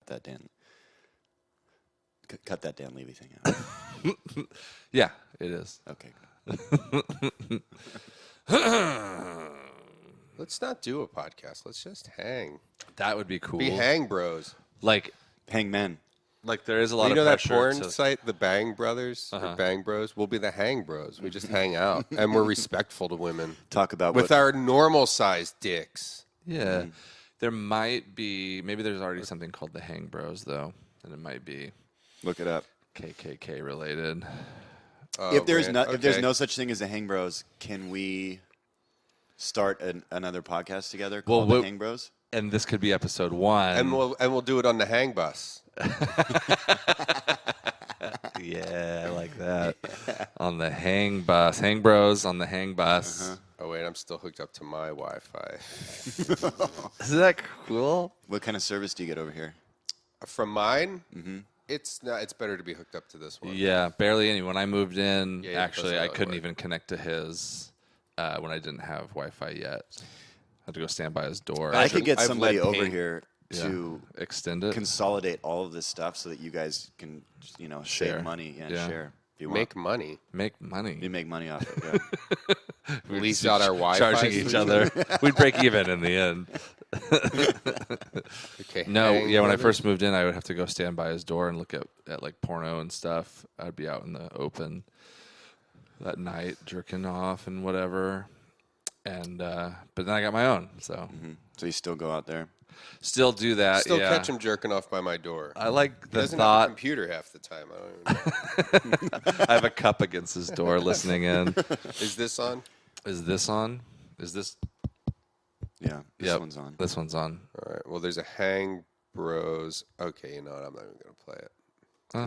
that Dan. Cut that Dan Levy thing out. Yeah, it is. Okay. Let's not do a podcast. Let's just hang. That would be cool. Be hang bros. Like Hangmen. there is a lot You of know that pressure porn to- site, the Bang Brothers, or Bang Bros? We'll be the hang bros. We just hang out, and we're respectful to women. Talk about with our normal-sized dicks. Yeah. There might be, maybe there's already something called the Hang Bros, though, and it might be Look it up. KKK related. If there's man. if there's Okay. no such thing as the Hang Bros, can we start another podcast together called the Hang Bros? And this could be episode 1. And we'll do it on the hang bus. Yeah, I like that. On the Hang Bus. Hang Bros on the Hang Bus. Oh wait, I'm still hooked up to my Wi-Fi. Isn't that cool? What kind of service do you get over here? From mine, it's not. It's better to be hooked up to this one. Yeah, barely any. When I moved in, Yeah, actually, that's how I it couldn't worked. even connect to his when I didn't have Wi-Fi yet. I had to go stand by his door. I could get I've somebody lead over paint. here Yeah. to Extend it. consolidate all of this stuff so that you guys can, Share. save money and Yeah. share. If you Make money. Make money. you make money off it. Yeah. We'd Lease be out our Wi-Fi charging each other. We'd break even in the end. Okay. No, hang yeah. When I brothers. first moved in, I would have to go stand by his door and look at like porno and stuff. I'd be out in the open that night, jerking off and whatever. And but then I got my own, so So you still go out there. still do that. Still yeah. catch him jerking off by my door. I like He the doesn't have a thought. computer half the time. I don't even know. I have a cup against his door, listening in. Is this on? Is this on? Is this? Yeah. This Yep. one's on. This one's on. All right. Well, there's a hang bros. Okay, you know what? I'm not even gonna play it.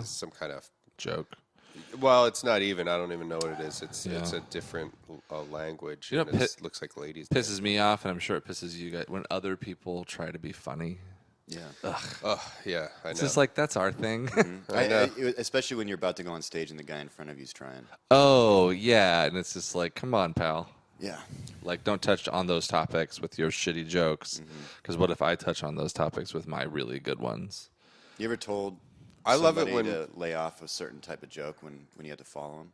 It's some kind of. Joke. Well, it's not even. I don't even know what it is. It's Yeah. a different language. You know, and it looks like ladies. Pisses me off, and I'm sure it pisses you guys when other people try to be funny. Yeah. Oh yeah, I know. It's just like that's our thing. I know. Especially when you're about to go on stage and the guy in front of you's trying. Oh yeah, and it's just like, come on, pal. Yeah. Like, don't touch on those topics with your shitty jokes. Because what if I touch on those topics with my really good ones? You ever told I love it somebody when- to lay off a certain type of joke when you had to follow him?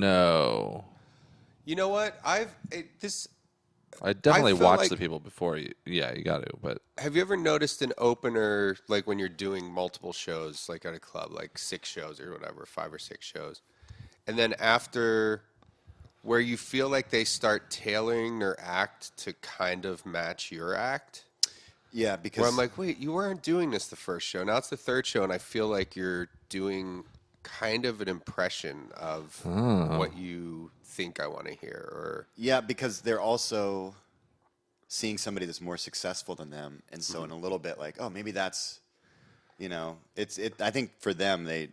No. You know what? I definitely I feel watch like- the people before you. Yeah, you got to. But Have you ever noticed an opener, like when you're doing multiple shows, like at a club, like 6 shows or whatever, 5 or 6 shows, and then after, where you feel like they start tailoring their act to kind of match your act? Yeah, because Where I'm like, wait, you weren't doing this the first show. Now it's the 3rd show, and I feel like you're doing kind of an impression of what you think I want to hear. Or yeah, because they're also seeing somebody that's more successful than them, and so in a little bit like, oh, maybe that's, I think for them they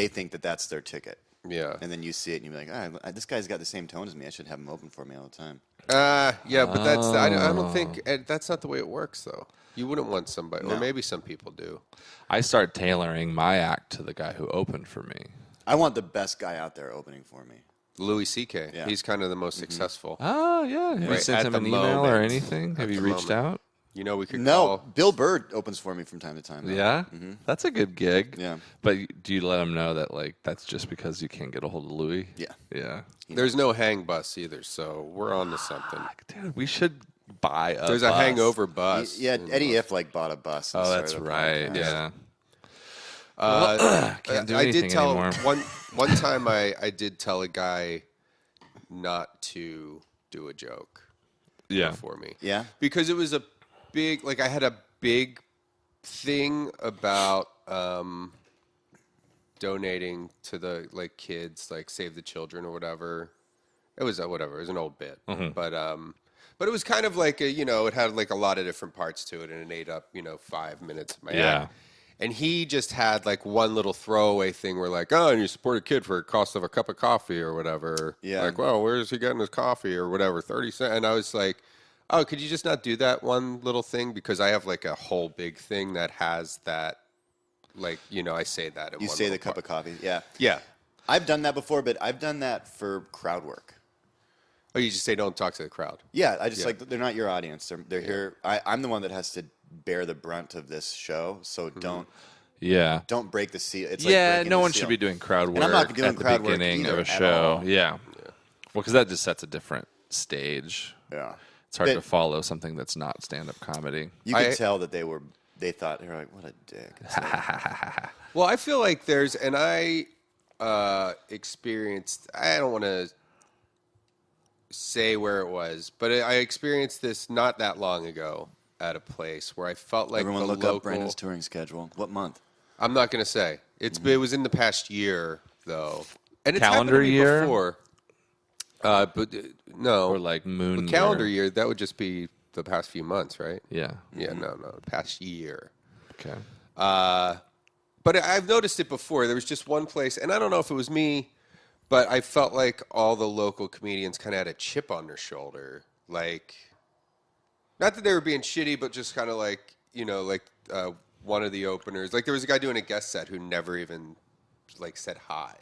think that that's their ticket, yeah, and then you see it and you're like, this guy's got the same tone as me. I should have him open for me all the time. yeah, but that's I don't think that's not the way it works though. You wouldn't want somebody, or No. maybe some people do. I start tailoring my act to the guy who opened for me. I want the best guy out there opening for me. Louis C.K. Yeah. He's kind of the most successful. Oh, yeah. Have you Right, sent at him the an email or moment. anything? Have At you the reached moment. out? You know, we could No, call. Bill Bird opens for me from time to time. Though. Yeah? That's a good gig. Yeah. But do you let him know that, like, that's just because you can't get a hold of Louis? Yeah. Yeah. There's no hang bus either, so we're on to something. Dude, we should buy a There's bus. a hangover bus. Yeah, Eddie If bought a bus. and Oh, that's started a right. podcast. Yeah. Can't do I anything did tell anymore. one time I did tell a guy not to do a joke Yeah. for me. Yeah? Because it was a big, like I had a big thing about donating to the like kids, like Save the Children or whatever. It was whatever. It was an old bit, but it was kind of like it had like a lot of different parts to it, and it ate up 5 minutes of my Yeah. act. And he just had like one little throwaway thing where like, oh, and you support a kid for a cost of a cup of coffee or whatever. Yeah. Like, well, where's he getting his coffee or whatever, 30 cents? And I was like, oh, could you just not do that one little thing? Because I have like a whole big thing that has that, like, I say that. In You one say the little cup part. of coffee. Yeah. Yeah. I've done that before, but I've done that for crowd work. Oh, you just say don't talk to the crowd. Yeah, I just like they're not your audience. They're here. I'm the one that has to bear the brunt of this show, so don't break the seal. It's like no the one seal. should be doing crowd work And I'm not doing at the crowd work beginning either of a at show. all. Yeah. Well, because that just sets a different stage. Yeah, It's hard to follow something that's not stand-up comedy. you could tell that they thought they were like, what a dick. It's like, Well, I feel like I experienced, I don't want to say where it was, but I experienced this not that long ago at a place where I felt like everyone the look local, up Brendon's touring schedule. What month? I'm not going to say. It was in the past year, though. And it's Calendar happened to me year? before. No. Or like moon Calendar year, that would just be the past few months, right? Yeah. Yeah, no, past year. Okay. But I've noticed it before. There was just one place, and I don't know if it was me, but I felt like all the local comedians kind of had a chip on their shoulder. Like, not that they were being shitty, but just kind of like, one of the openers. Like, there was a guy doing a guest set who never even, like, said hi,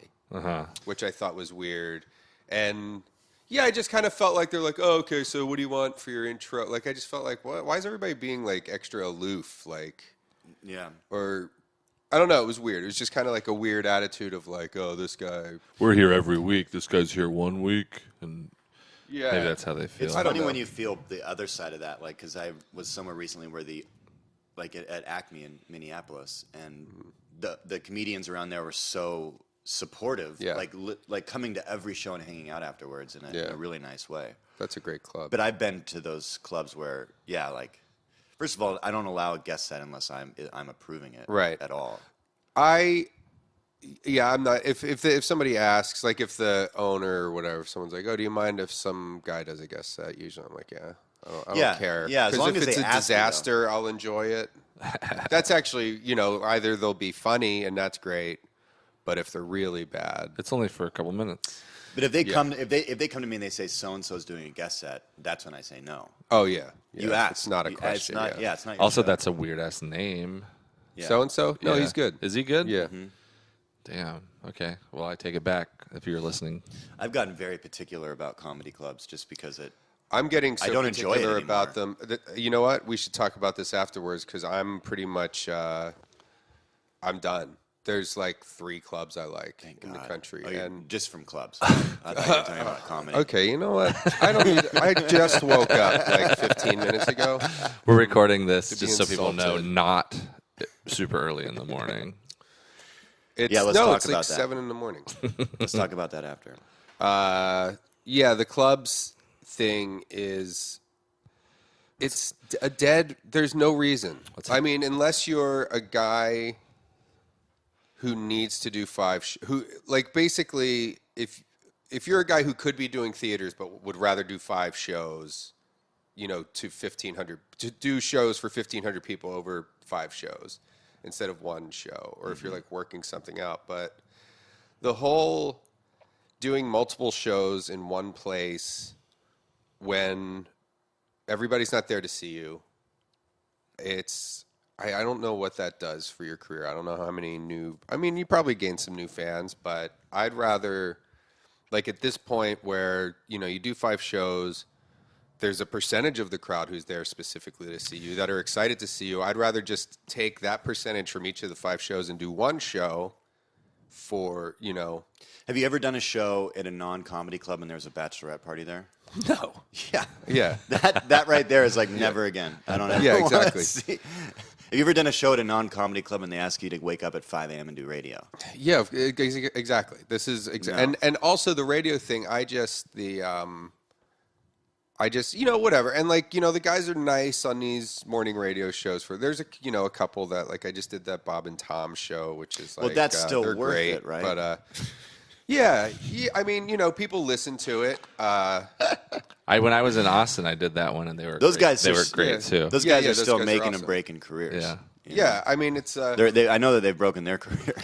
which I thought was weird. And, yeah, I just kind of felt like they're like, oh, okay, so what do you want for your intro? Like, I just felt like, what? Why is everybody being, like, extra aloof? Like, Yeah. or I don't know. It was weird. It was just kind of like a weird attitude of like, oh, this guy. We're here every week. This guy's here 1 week. And Yeah. maybe that's how they feel. It's I don't funny know. when you feel the other side of that, like, because I was somewhere recently where at Acme in Minneapolis, and the comedians around there were so supportive, Yeah. like coming to every show and hanging out afterwards in a really nice way. That's a great club. But I've been to those clubs where, like, first of all, I don't allow a guest set unless I'm approving it at all. I'm not. If somebody asks, like, if the owner or whatever, if someone's like, oh, do you mind if some guy does a guest set? Usually, I'm like, yeah. I don't care. Yeah, as 'Cause long if as it's they a ask you, though. disaster, I'll enjoy it. That's actually, either they'll be funny and that's great, but if they're really bad, It's only for a couple minutes. But if they come to me and they say so and so's doing a guest set, that's when I say no. oh yeah, You ask. It's not a question. It's not. yeah. It's not. Your Also, show. that's a weird-ass name. Yeah. So and so. No, Yeah. he's good. Is he good? Yeah. Damn. Okay. Well, I take it back if you're listening. I've gotten very particular about comedy clubs just because I'm getting so I don't enjoy it particular about anymore. them. You know what? We should talk about this afterwards because I'm pretty much I'm done. There's like 3 clubs I like in the country, Oh, and just from clubs. I thought you were talking about comedy. okay, you know what? I don't need. I just woke up like 15 minutes ago. We're recording this be just so people know, insulted. not super early in the morning. It's, Yeah, let's no, talk it's about like that. 7 in the morning. Let's talk about that after. Yeah, the clubs thing is. It's a dead. There's no reason. I mean, unless you're a guy who needs to do 5 who like basically if you're a guy who could be doing theaters but would rather do 5 shows, to 1,500, to do shows for 1,500 people over 5 shows instead of 1 show, or if you're like working something out. But the whole doing multiple shows in one place when everybody's not there to see you, I don't know what that does for your career. I don't know how many you probably gain some new fans, but I'd rather, like, at this point where, you do 5 shows, there's a percentage of the crowd who's there specifically to see you that are excited to see you. I'd rather just take that percentage from each of the 5 shows and do 1 show for, Have you ever done a show at a non-comedy club and there's a bachelorette party there? No. Yeah. Yeah. That right there is like never again. I don't ever Yeah, wanna exactly. see. Have you ever done a show at a non-comedy club and they ask you to wake up at 5 a.m. and do radio? Yeah, exactly. This is and also the radio thing. Whatever. And like, the guys are nice on these morning radio shows. There's a couple that, like, I just did that Bob and Tom show, which is like, Well, that's still they're worth great, it, right? But yeah, I mean, people listen to it. When I was in Austin, I did that one, and they were Those great. guys They are- were great yeah. too. Those Yeah, guys yeah, are those still guys are making and awesome. breaking careers. Yeah. you know? Yeah, I mean, it's I know that they've broken their career.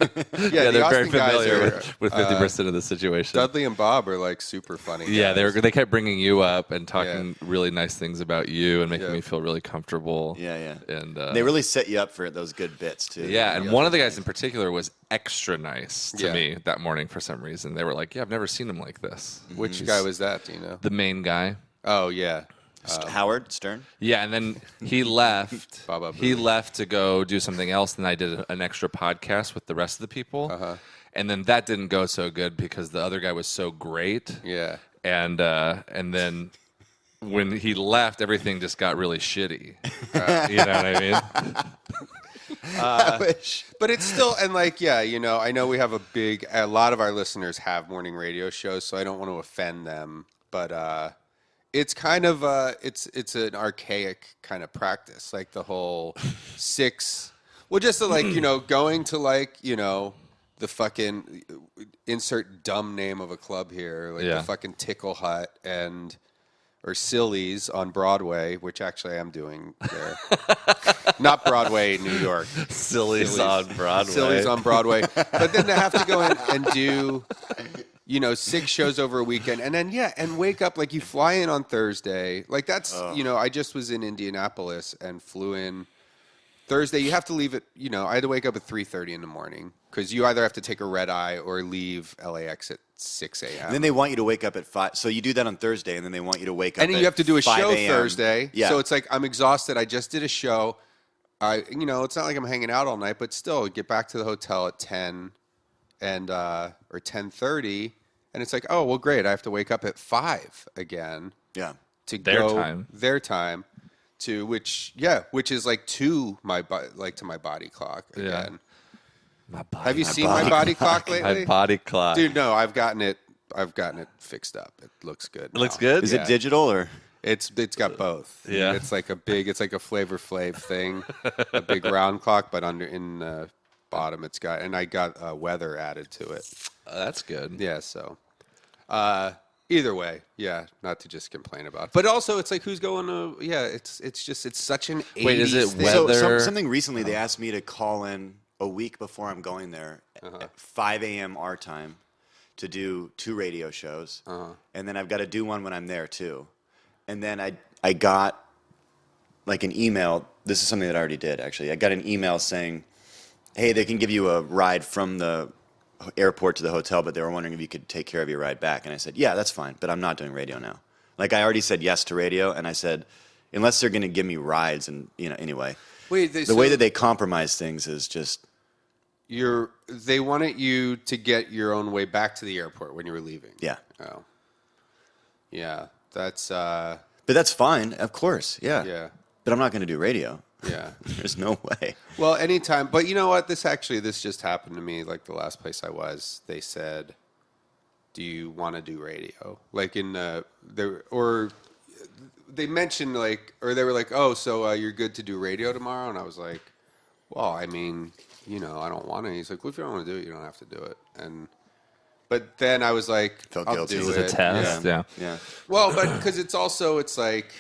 Yeah, the they're very Austin guys familiar are, with 50% of the situation. Dudley and Bob are like super funny. Yeah, guys. they kept bringing you up and talking really nice things about you and making Yeah. me feel really comfortable. Yeah. And They really set you up for those good bits too. yeah, and one of the guys in particular was extra nice to Yeah. me that morning for some reason. They were like, "Yeah, I've never seen him like this." Which guy was that? Do you know? The main guy. Oh yeah. Howard Stern. Yeah, and then he left. Baba He Booey. left to go do something else, and I did an extra podcast with the rest of the people. Uh-huh. And then that didn't go so good because the other guy was so great. Yeah. And then when he left, everything just got really shitty. You know what I mean? I wish. But it's still, and like, yeah, you know, I know we have a lot of our listeners have morning radio shows, so I don't want to offend them, but it's kind of, it's an archaic kind of practice, like the whole just like, you know, going to like, you know, the fucking insert dumb name of a club here, like the fucking Tickle Hut or Silly's on Broadway, which actually I'm doing there. Not Broadway, New York. Silly's on Broadway. Silly's on Broadway. But then they have to go in and do, you know, 6 shows over a weekend. And then, and wake up, like you fly in on Thursday. Like that's, you know, I just was in Indianapolis and flew in Thursday. You have to leave at, you know, I had to wake up at 3:30 in the morning because you either have to take a red eye or leave LAX at 6 a.m. And then they want you to wake up at 5. So you do that on Thursday, and then they want you to wake up. And then at you have to do a 5 show a.m. Thursday. Yeah. So it's like I'm exhausted. I just did a show. You know, it's not like I'm hanging out all night, but still, get back to the hotel at 10 and or 10:30, and it's like, oh well, great. I have to wake up at 5 again. Yeah. To Their go time. their time to which is like to my body clock again. Have you seen my body clock lately? My body clock. Dude, no, I've gotten it fixed up. It looks good. It looks now. good? Is it digital or? It's got both. Yeah. It's like a Flavor Flav thing, a big round clock, but in the bottom and I got weather added to it. That's good. Yeah, so either way, yeah, not to just complain about it. But also it's like who's going to it's such an 80s Wait, is it thing. weather? So something recently they asked me to call in a week before I'm going there at 5 a.m. our time to do 2 radio shows. And then I've got to do one when I'm there too. And then I got like an email. This is something that I already did actually. I got an email saying, hey, they can give you a ride from the airport to the hotel, but they were wondering if you could take care of your ride back. And I said, yeah, that's fine, but I'm not doing radio now. Like I already said yes to radio, and I said, unless they're going to give me rides, and you know, anyway. Wait, the way that they compromise things is just. They wanted you to get your own way back to the airport when you were leaving. Yeah. Oh. Yeah, that's. But that's fine, of course. Yeah. Yeah. But I'm not going to do radio. Yeah. There's no way. Well, anytime. But you know what? This just happened to me. Like the last place I was, they said, "Do you want to do radio?" Like they mentioned like, or they were like, "Oh, so you're good to do radio tomorrow?" And I was like, "Well, I mean, you know, I don't want to." He's like, "Well, if you don't want to do it, you don't have to do it." But then I was like, Felt I'll guilty. do It was a it. test. Yeah. Yeah. Well, but because it's like,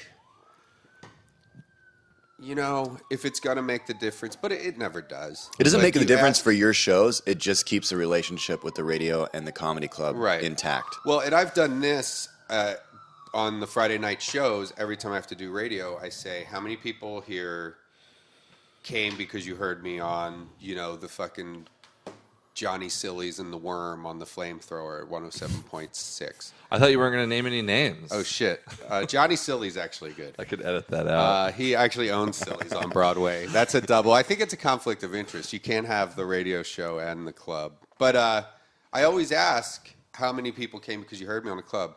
you know, if it's going to make the difference, but it never does. It doesn't Like, make the you difference ask- for your shows. It just keeps the relationship with the radio and the comedy club intact. Well, and I've done this on the Friday night shows. Every time I have to do radio, I say, how many people here came because you heard me on, you know, the fucking Johnny Sillies and the Worm on the Flamethrower at 107.6. I thought you weren't going to name any names. Oh, shit. Johnny Silly's actually good. I could edit that out. He actually owns Silly's on Broadway. That's a double. I think it's a conflict of interest. You can't have the radio show and the club. But I always ask how many people came because you heard me on the club.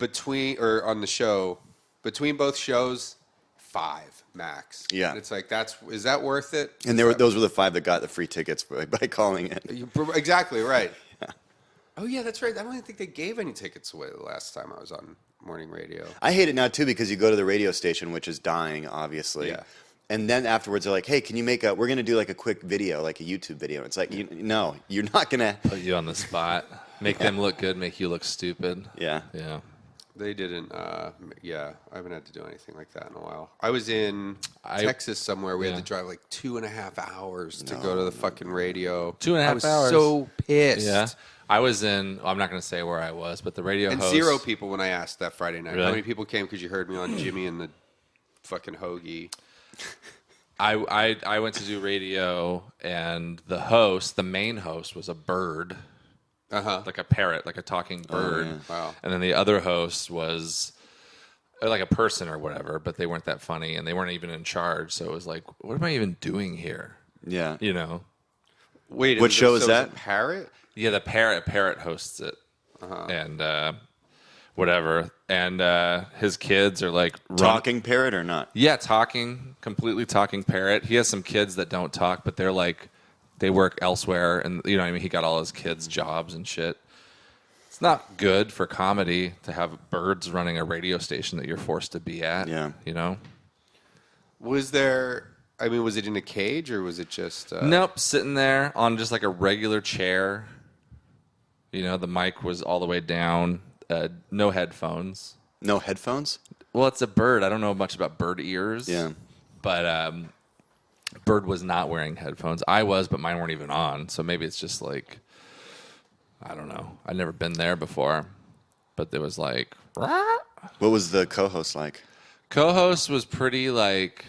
On the show, between both shows, 5 max. Yeah. And it's like, is that worth it? And those were the 5 that got the free tickets by calling in. Exactly right. Yeah. Oh yeah, that's right. I don't even think they gave any tickets away the last time I was on morning radio. I hate it now too because you go to the radio station, which is dying, obviously. Yeah. And then afterwards they're like, hey, can you we're going to do like a quick video, like a YouTube video. It's like, no, you're not going to. Put you on the spot. Make them look good, make you look stupid. Yeah. Yeah. They didn't. Yeah, I haven't had to do anything like that in a while. I was in Texas somewhere. We had to drive like 2.5 hours to go to the fucking radio. 2.5 hours. I was so pissed. Yeah. I was in, I'm not going to say where I was, but the radio And host. 0 people when I asked that Friday night. Really? How many people came because you heard me on Jimmy and the fucking hoagie? I went to do radio, and the main host was a bird. Like a parrot, like a talking bird. yeah. Wow. And then the other host was like a person or whatever, but they weren't that funny, and they weren't even in charge. So it was like, what am I even doing here? Yeah. You know? Wait, What show is so that? It a parrot? Yeah, the parrot hosts it, and whatever. And his kids are like Talking parrot or not? Yeah, completely talking parrot. He has some kids that don't talk, but they're like, they work elsewhere, and you know what I mean? He got all his kids jobs and shit. It's not good for comedy to have birds running a radio station that you're forced to be at. Yeah. You know? Was it in a cage or was it just... Nope, sitting there on just like a regular chair. You know, the mic was all the way down. No headphones. No headphones? Well, it's a bird. I don't know much about bird ears. Yeah. But bird was not wearing headphones. I was, but mine weren't even on. So maybe it's just like, I don't know. I've never been there before. But there was like... Rah! What was the co-host like? Co-host was pretty like...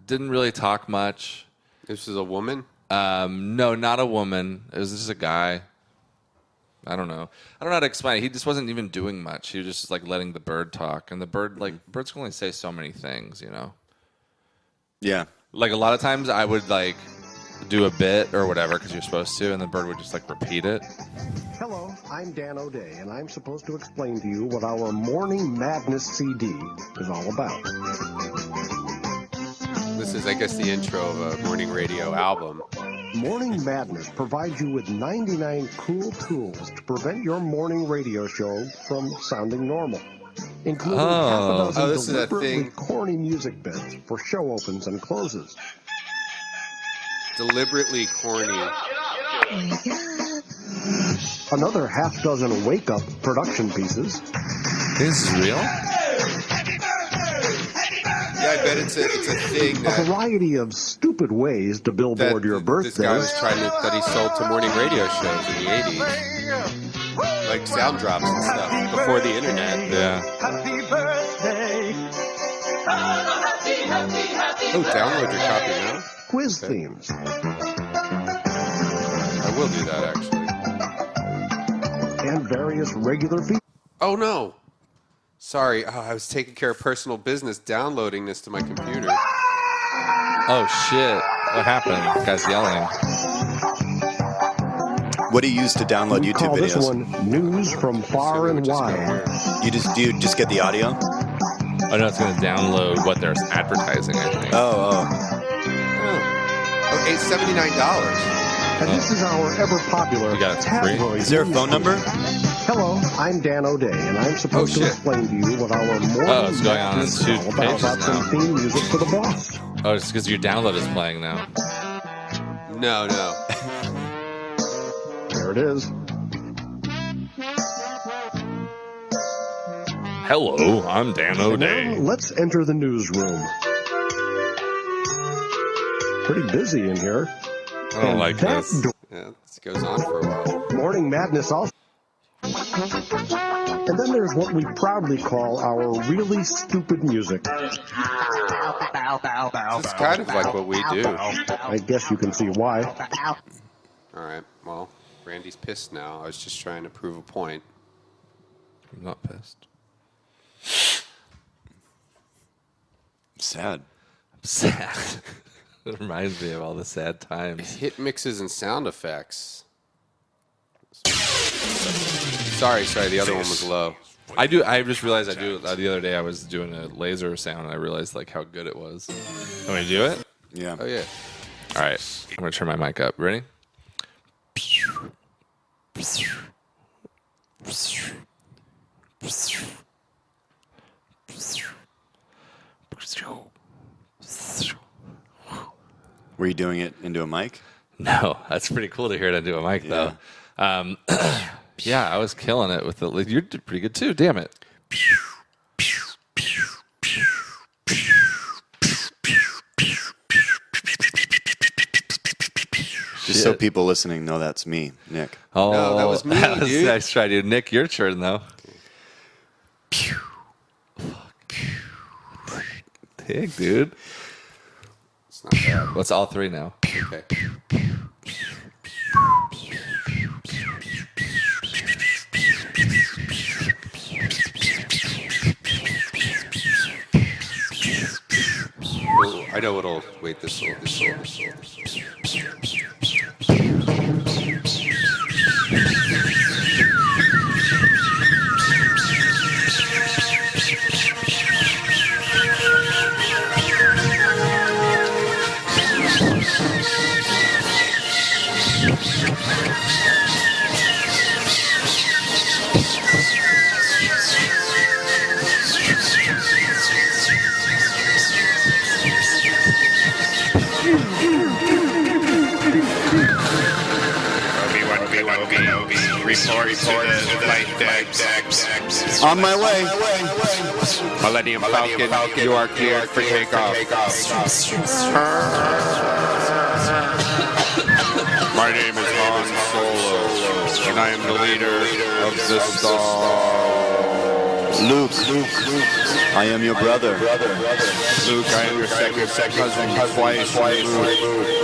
Didn't really talk much. This is a woman? No, not a woman. It was just a guy. I don't know. I don't know how to explain it. He just wasn't even doing much. He was just like letting the bird talk. And the bird, like, birds can only say so many things, you know? Yeah. Like, a lot of times I would, like, do a bit or whatever because you're supposed to, and the bird would just, like, repeat it. Hello, I'm Dan O'Day, and I'm supposed to explain to you what our Morning Madness CD is all about. This is, I guess, the intro of a morning radio album. Morning Madness provides you with 99 cool tools to prevent your morning radio show from sounding normal, including half a dozen this is that deliberately thing. corny music bits for show opens and closes. Deliberately corny. Another half dozen wake-up production pieces. This is real? Yeah, I bet it's a thing A that variety of stupid ways to billboard your birthday. this guy was that he sold to morning radio shows in the 80s. Like sound drops and stuff before the internet. Yeah. Happy birthday. Oh, download your copy now? Quiz themes. I will do that, actually. And various regular features. Oh, no. Sorry, I was taking care of personal business downloading this to my computer. Oh, shit. What happened? The guy's yelling. What do you use to download We YouTube call this videos? one News from Far and Wide. Do you just get the audio? Oh, no, it's going to download what they're advertising, I think. Oh. Okay, $79. And this is our ever-popular You got it for free? tabloid Is there a news phone number? Hello, I'm Dan O'Day, and I'm supposed to shit. explain to you what our morning it's going on in madness is 2 all about. pages About some now. theme music for the boss. Oh, it's because your download is playing now. No. There it is. Hello, I'm Dan Now, O'Day. let's enter the newsroom. Pretty busy in here. I don't like that this. Yeah, this goes on for a while. Morning Madness also. And then there's what we proudly call our really stupid music. It's kind of like what we do. I guess you can see why. All right, well, Randy's pissed now. I was just trying to prove a point. I'm not pissed. Sad. I'm sad. It reminds me of all the sad times. Hit mixes and sound effects. Sorry, the other one was low. I just realized I do. The other day I was doing a laser sound and I realized like how good it was. Want me to do it? Yeah. Oh, yeah. All right. I'm going to turn my mic up. Ready? Were you doing it into a mic? No, that's pretty cool to hear it into a mic, though. Yeah, I was killing it with the. You did pretty good too. Damn it! Just so people listening know that's me, Nick. Oh, No, that was me, dude. Nice try, dude. Nick, your turn, though. Pew. Pig, dude. It's not bad. What's all three now? Okay. Ooh, I know what'll. Wait, this will. Report to the flight deck. On my way. Millennium Falcon, you are cleared for takeoff. My name is Han Solo, and I am the leader of the Star. Luke, I am your brother. Luke, I am your second cousin twice removed.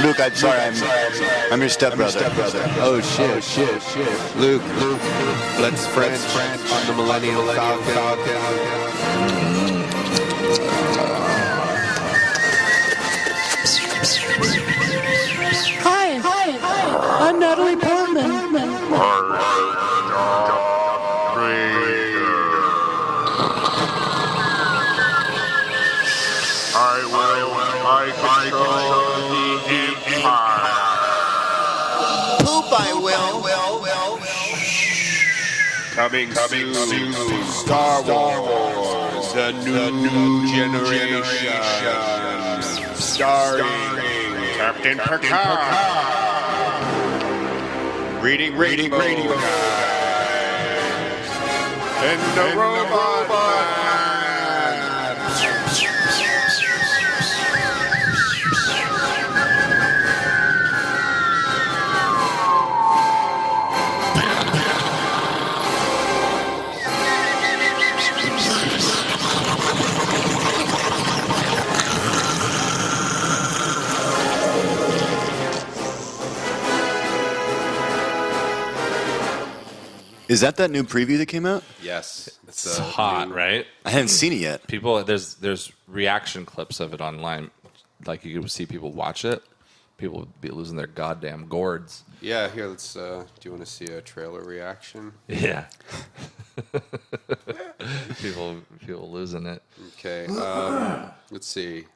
Luke, I'm sorry, I'm your stepbrother. Oh shit. Luke, let's French on the Millennium Falcon. Hi, I'm Natalie Portman. Poop, I will. Coming soon, Star Wars, the new generation, starring Captain Picard, reading radio guide, and the robot man. Is that new preview that came out? Yes, It's hot, right? I hadn't seen it yet. People, there's reaction clips of it online. Like you could see people watch it. People would be losing their goddamn gourds. Yeah, here, let's, do you want to see a trailer reaction? Yeah. people losing it. Okay, let's see.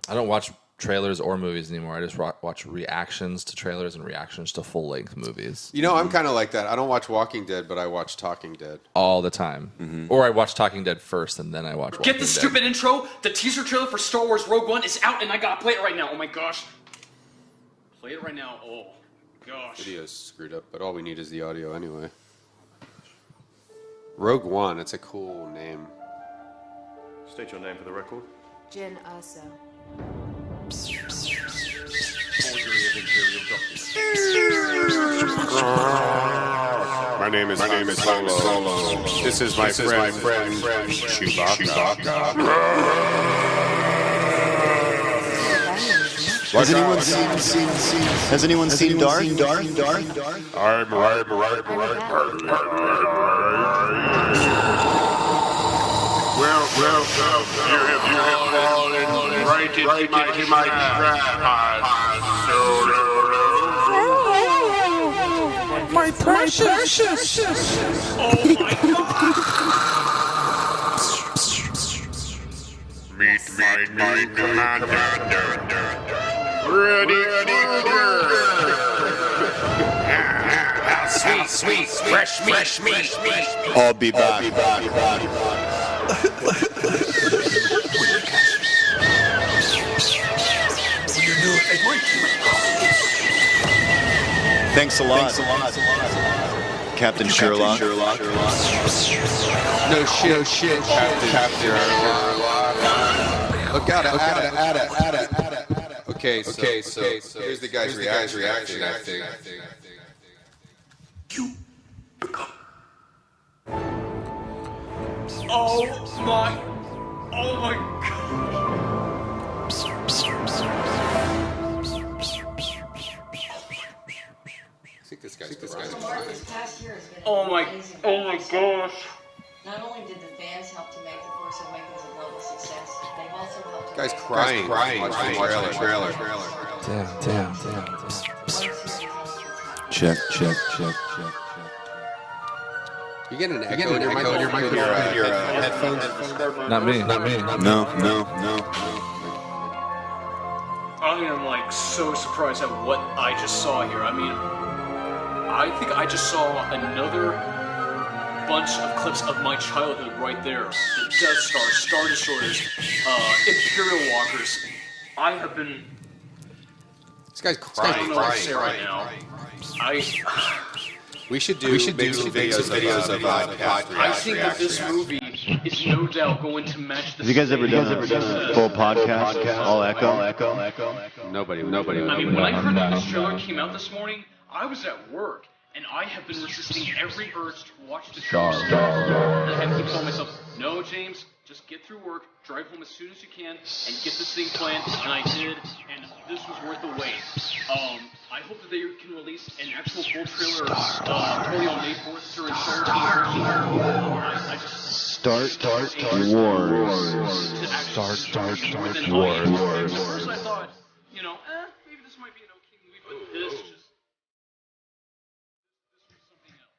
I don't watch trailers or movies anymore. I just watch reactions to trailers and reactions to full-length movies You know, I'm kind of like that. I don't watch Walking Dead, but I watch Talking Dead. all the time. Or I watch Talking Dead first and then I watch Walking Get the Dead. stupid intro. The teaser trailer for Star Wars Rogue One is out, and I gotta play it right now. Oh my gosh. Play it right now. Oh gosh. Video's screwed up, but all we need is the audio anyway. Rogue One, it's a cool name. State your name for the record. Jin Urso. My name is Solo. This is my friend Chewbacca. Has anyone seen Dark? I'm right. Well, you have fallen right into my trap, Solo. My precious. Oh my god. Meet my new commander. Ready for sweet, fresh meat. I'll be back. Thanks a lot. Captain Sherlock. No shit, Captain Sherlock. Look out, Okay, so here's the guy's reaction. Oh my god. I think this guy's fine. This past year has been Oh my gosh. Not only did the fans help to make The Force Awakens a global success, they've also helped to Guy's raise crying. Watching the trailer. Damn. Check. You get an echo in your headphones? Not me. No. I am like so surprised at what I just saw here. I mean, I think I just saw another bunch of clips of my childhood right there. The Death Star, Star Destroyers, Imperial Walkers. I have been... This guy's I crying. don't know what to say right now. We should do videos of podcast. I think that this movie is no doubt going to match the... Have you guys ever done a full podcast? All echo? Nobody. I mean, when I heard that this trailer came out this morning, I was at work, and I have been resisting every urge to watch the trailer. And I had to keep telling myself, no, James, just get through work, drive home as soon as you can, and get this thing planned. And I did, and this was worth the wait. I hope that they can release an actual full trailer totally on May 4th during Star Wars. Start Wars. Start Wars. At first I thought, maybe this might be an okay movie, but this was something else.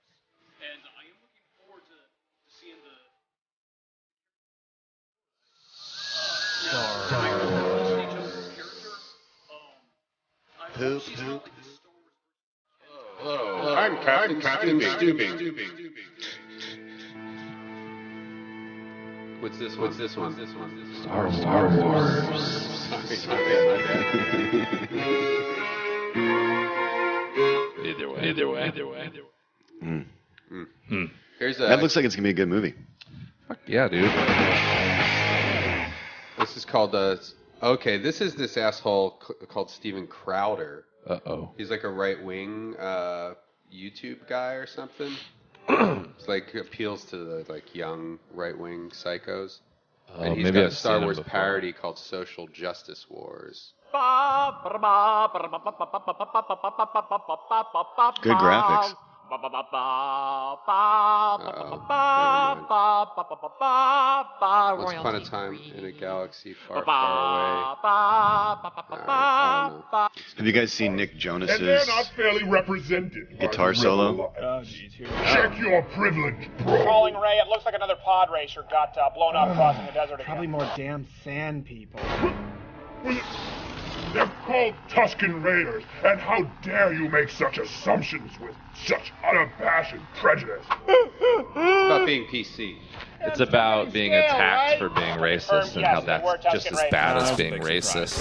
And I am looking forward to seeing the... Hello, I'm Captain Stubing. What's this one? Star Wars. Either way. Here's That looks like it's gonna be a good movie. Fuck yeah, dude. This is called this is this asshole called Steven Crowder. Uh-oh. He's like a right-wing YouTube guy or something. It's like appeals to the young right-wing psychos. And he's got a Star Wars parody called Social Justice Wars. Good graphics. Once upon a time in a galaxy far, far away. Have you guys seen Nick Jonas's And they're not fairly represented. guitar solo? Check your privilege, bro. Calling Ray, it looks like another pod racer got blown up crossing the desert again. Probably more damn sand people. They're called Tusken Raiders, and how dare you make such assumptions with such unabashed prejudice? It's about being PC. It's about being attacked for being racist and how that's just as bad as being racist.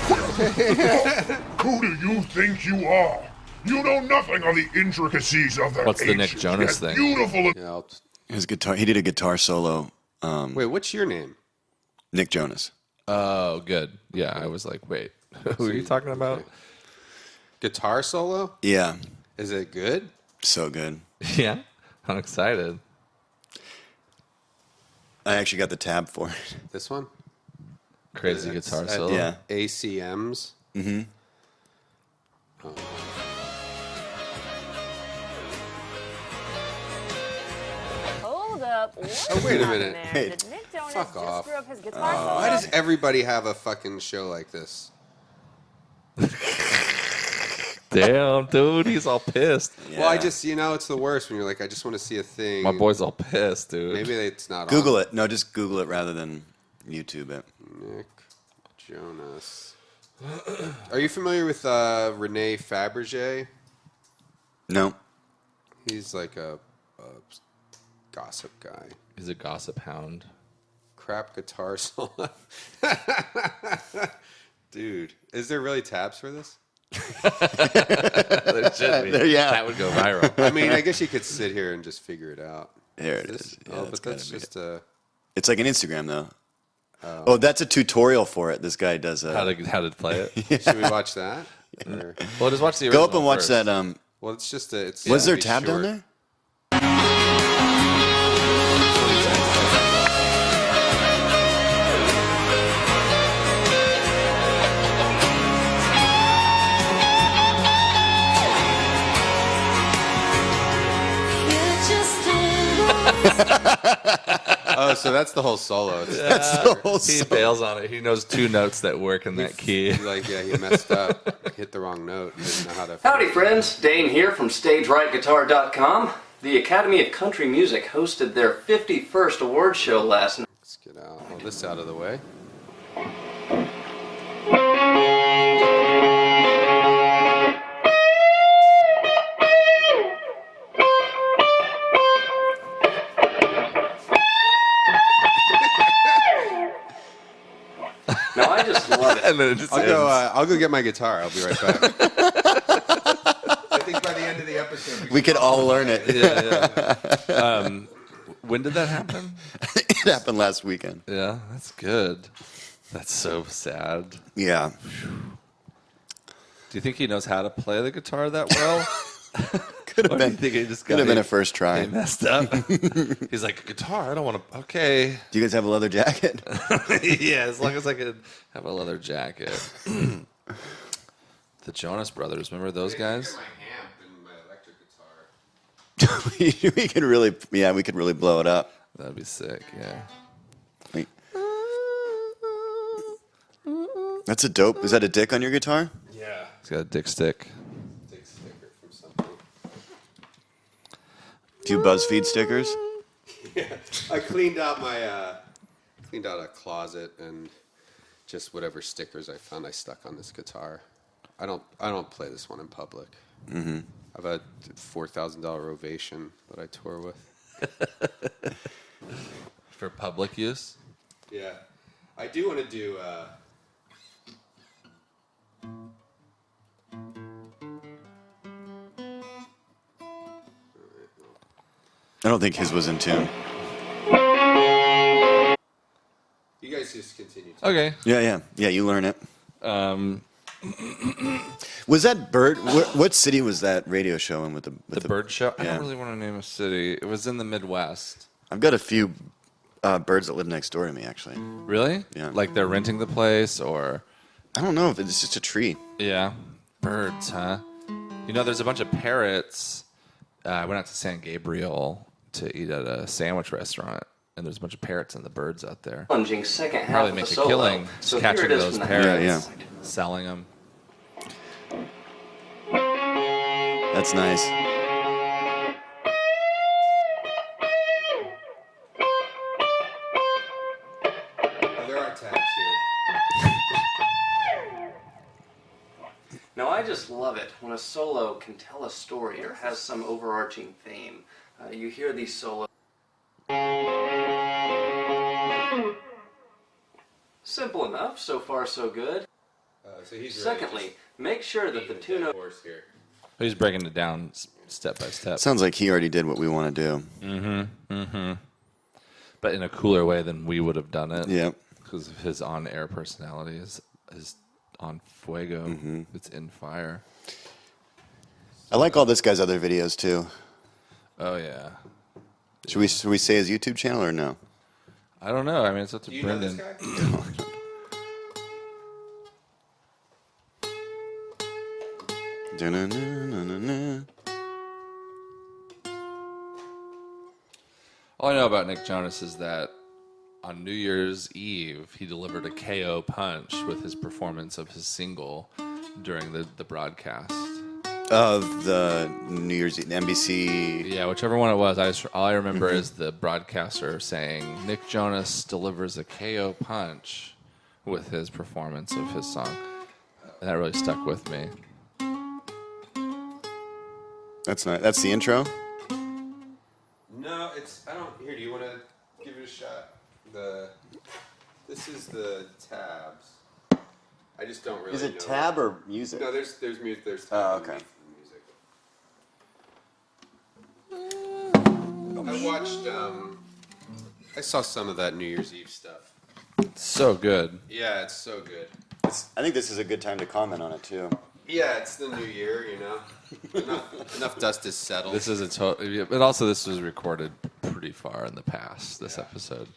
Who do you think you are? You know nothing of the intricacies of their What's the Nick ancient, Jonas yet thing? Beautiful. His guitar. He did a guitar solo. Wait, what's your name? Nick Jonas. Oh, good. Yeah, I was like, wait, who are you talking about? Guitar solo? Yeah. Is it good? So good. Yeah, I'm excited. I actually got the tab for it. This one? Crazy guitar solo. Yeah. ACMs? Mm-hmm. Oh. Hold up. Oh, wait a minute. Hey, did Nick Jonas fuck just off. screw up his guitar solo? Why does everybody have a fucking show like this? Damn, dude, he's all pissed. Yeah. Well, it's the worst when you're like, I just want to see a thing. My boy's all pissed, dude. Maybe it's not Google on. it. No, just Google it rather than YouTube it. Nick Jonas. Are you familiar with Rene Fabergé? No. He's like a gossip guy. He's a gossip hound. Crap guitar solo. Dude, is there really tabs for this? There should be. Yeah. That would go viral. I mean, I guess you could sit here and just figure it out. Here it is. Yeah, but that's just It's like an Instagram though. Oh, that's a tutorial for it. This guy does how to play it. Yeah. Should we watch that? Or? Well, just watch the original. Go up and watch first. that. Well, it's just a. It's Was there a short. tab down there? Oh, so that's the whole solo. That's the whole He song. bails on it. He knows 2 notes that work in that key. He messed up. Hit the wrong note. Didn't know how to. Howdy, friends. Dane here from StageRightGuitar.com. The Academy of Country Music hosted their 51st award show last night. Let's get all this out of the way. Now, I just love it. And then it just ends. I'll go get my guitar. I'll be right back. I think by the end of the episode, We could all learn it. Yeah. When did that happen? It happened last weekend. Yeah, that's good. That's so sad. Yeah. Do you think he knows how to play the guitar that well? Could have Or do you been. think he just Could have been a first try. he messed up. He's like, guitar? I don't want to. Okay. Do you guys have a leather jacket? Yeah, as long as I could have a leather jacket. The Jonas Brothers, remember those guys? my amp and my electric guitar. we could really blow it up. That'd be sick, yeah. Wait. That's a dope. Is that a dick on your guitar? Yeah. He's got a dick stick. Take sticker from something. Do you BuzzFeed stickers? Yeah. I cleaned out my cleaned out a closet and just whatever stickers I found I stuck on this guitar. I don't play this one in public. Mm-hmm. I have a $4,000 Ovation that I tour with. For public use? Yeah. I do want to do I don't think his was in tune. you guys just continue. Okay. Yeah. You learn it. Was that Bird? What city was that radio show in with the Bird Show? I Yeah. don't really want to name a city. It was in the Midwest. I've got a few birds that live next door to me, actually. Really? Yeah. Like they're renting the place, or I don't know if it's just a tree. yeah, birds, huh? You know, there's a bunch of parrots. I went out to San Gabriel to eat at a sandwich restaurant, and there's a bunch of parrots and the birds out there. Plunging second half Probably of make the a solo. killing So just here catching it is those from the parrots, Yeah. selling them. That's nice. There are tabs here. Now, I just love it when a solo can tell a story or has some overarching theme. You hear these solos. Simple enough, so far so good. So he's Secondly, make sure that the tune of here. He's breaking it down step by step. Sounds like he already did what we want to do. But in a cooler way than we would have done it. Yeah. Because of his on-air personality is on fuego. Mm-hmm. It's in fire. I like all this guy's other videos too. Oh yeah. Should we say his YouTube channel or no? I don't know. I mean, it's up to Do you know this Brendon. guy? Da-na-na-na-na-na. All I know about Nick Jonas is that on New Year's Eve, he delivered a KO punch with his performance of his single during the broadcast. Of the New Year's Eve, the NBC. Yeah, whichever one it was. All I remember is the broadcaster saying, Nick Jonas delivers a KO punch with his performance of his song. And that really stuck with me. That's nice. That's the intro. No, it's. I don't. Here, do you want to give it a shot? This is the tabs. I just don't really. Is it know. tab or music? No, there's music. There's tab. Oh, okay. I watched. I saw some of that New Year's Eve stuff. So good. Yeah, it's so good. I think this is a good time to comment on it too. Yeah, it's the new year, you know. enough dust is settled. This is a total, but also this was recorded pretty far in the past. This episode.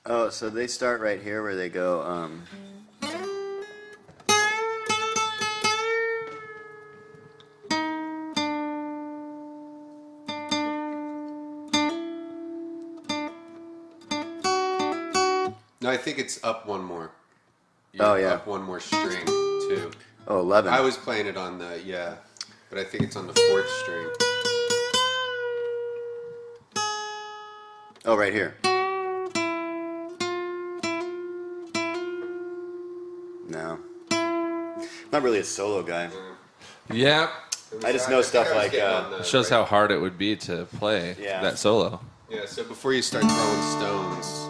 Oh, so they start right here where they go. No, I think it's up one more. Oh, yeah. Up one more string, too. Oh, 11. I was playing it on the, but I think it's on the 4th string. Oh, right here. No. Not really a solo guy. Yeah. I just know stuff like... shows how hard it would be to play that solo. Yeah, so before you start throwing stones,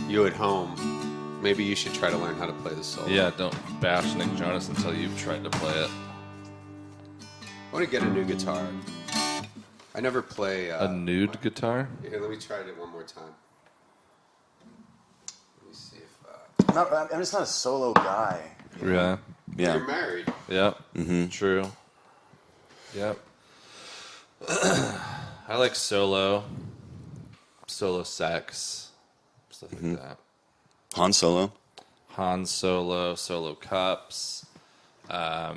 you at home, maybe you should try to learn how to play the solo. Yeah, don't bash Nick Jonas until you've tried to play it. I want to get a new guitar. I never play... a nude guitar? Here, let me try it one more time. Let me see if... I'm just not a solo guy. Yeah. Yeah. You're married. Yep. Mm-hmm. True. Yep. I like solo sax, stuff like that. Han Solo. Han Solo, solo cups. I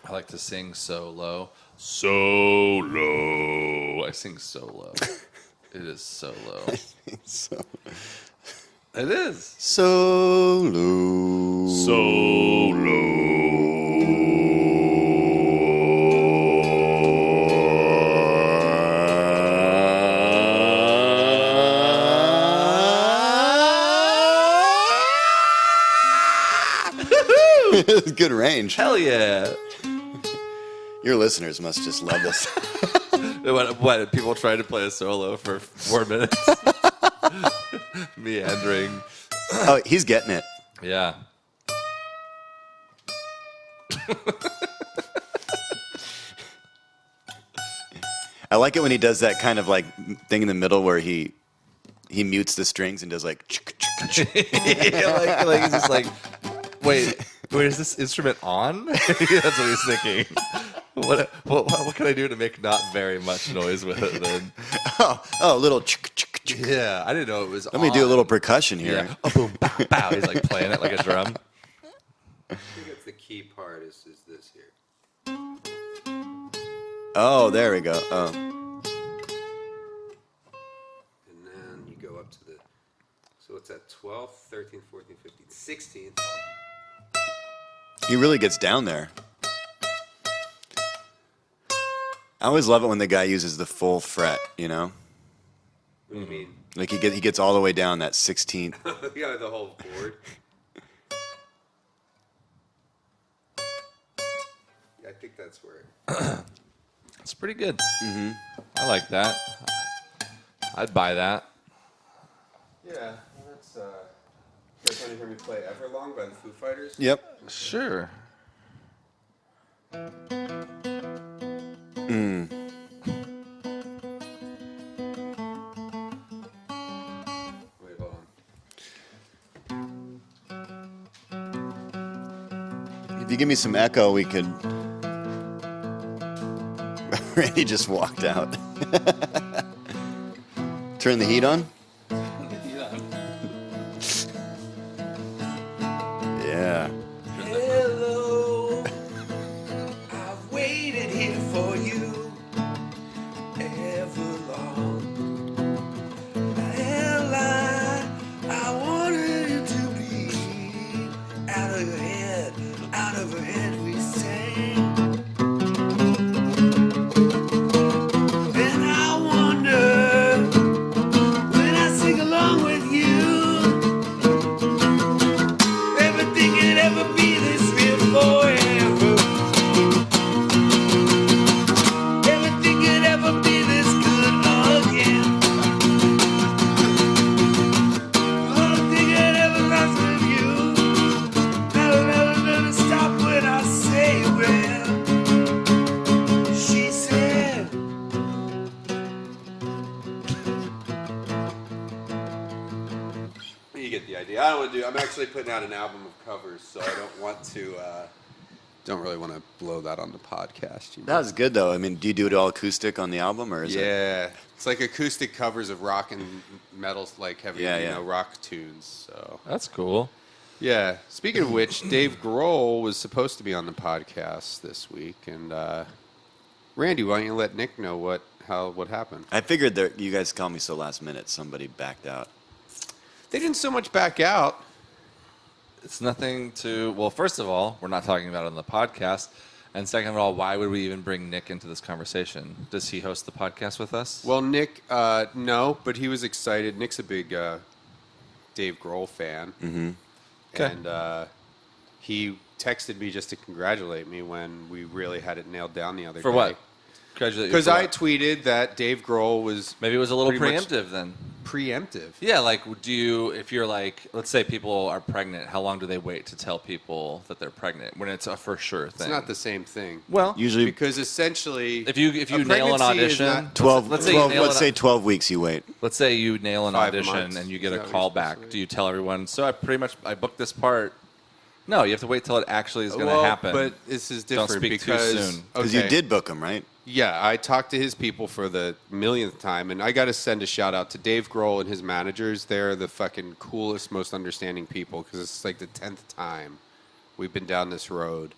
like to sing solo. Solo. I sing solo. It is solo. So. It is. Solo. Good range. Hell yeah. Your listeners must just love this. What? People trying to play a solo for 4 minutes? Meandering. Oh, he's getting it. Yeah. I like it when he does that kind of like thing in the middle where he mutes the strings and does like. Yeah, like he's just like, wait, is this instrument on? That's what he's thinking. What can I do to make not very much noise with it then? Oh, a little. Yeah, I didn't know it was Let me do a little percussion here. Yeah. Oh, boom, bow, bow. He's like playing it like a drum. I think it's the key part is this here. Oh, there we go. Oh. And then you go up to the, so it's at 12th, 13th, 14th, 15th, 16th. He really gets down there. I always love it when the guy uses the full fret, you know? What do you mean? Like he gets all the way down that 16th. Yeah, the whole board. Yeah, I think that's where. It's pretty good. Mm-hmm. I like that. I'd buy that. Yeah, that's. You guys want to hear me play Everlong by the Foo Fighters? Yep. Sure. Mm. Wait, hold on. If you give me some echo, we could. Randy just walked out. Turn the heat on? Yeah. Hello, I've waited here for you ever long. Hell, I wanted you to be out of your head, out of her head, we sang. Then I wonder when You get the idea. I don't want to do. I'm actually putting out an album of covers, so I don't want to. Don't really want to blow that on the podcast. You know? That was good though. I mean, do you do it all acoustic on the album, or is it? Yeah, it's like acoustic covers of rock and metal, like heavy, rock tunes. So that's cool. Yeah. Speaking of which, Dave Grohl was supposed to be on the podcast this week, and Randy, why don't you let Nick know what happened? I figured that you guys called me so last minute. Somebody backed out. They didn't so much back out. It's nothing to. Well, first of all, we're not talking about it on the podcast, and second of all, why would we even bring Nick into this conversation? Does he host the podcast with us? Well, Nick, no, but he was excited. Nick's a big Dave Grohl fan, and he texted me just to congratulate me when we really had it nailed down the other day. For what? Because I tweeted that Dave Grohl was maybe it was a little preemptive then. Preemptive. Yeah, like if you're like, let's say people are pregnant, how long do they wait to tell people that they're pregnant when it's a for sure thing? It's not the same thing. Well, usually because essentially, if you nail an audition, 12. Let's say 12 weeks you wait. Let's say you nail an 5 audition months. and you get a call back. Do you tell everyone? So I booked this part. No, you have to wait till it actually is going to happen. But this is different. Don't speak because, too soon. Because you did book them, right? Yeah, I talked to his people for the millionth time, and I got to send a shout out to Dave Grohl and his managers. They're the fucking coolest, most understanding people because it's like the 10th time we've been down this road,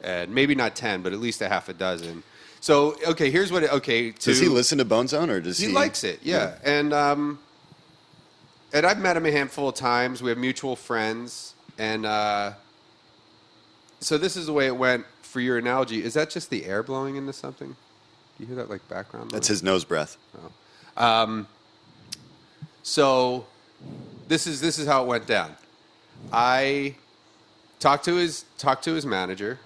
and maybe not 10, but at least a half a dozen. So, okay, here's what. Does he listen to Bone Zone, or does he? He likes it, yeah. And I've met him a handful of times. We have mutual friends, and so this is the way it went. For your analogy, is that just the air blowing into something? Do you hear that like background noise? That's his nose breath. Oh. So this is how it went down. I talked to his manager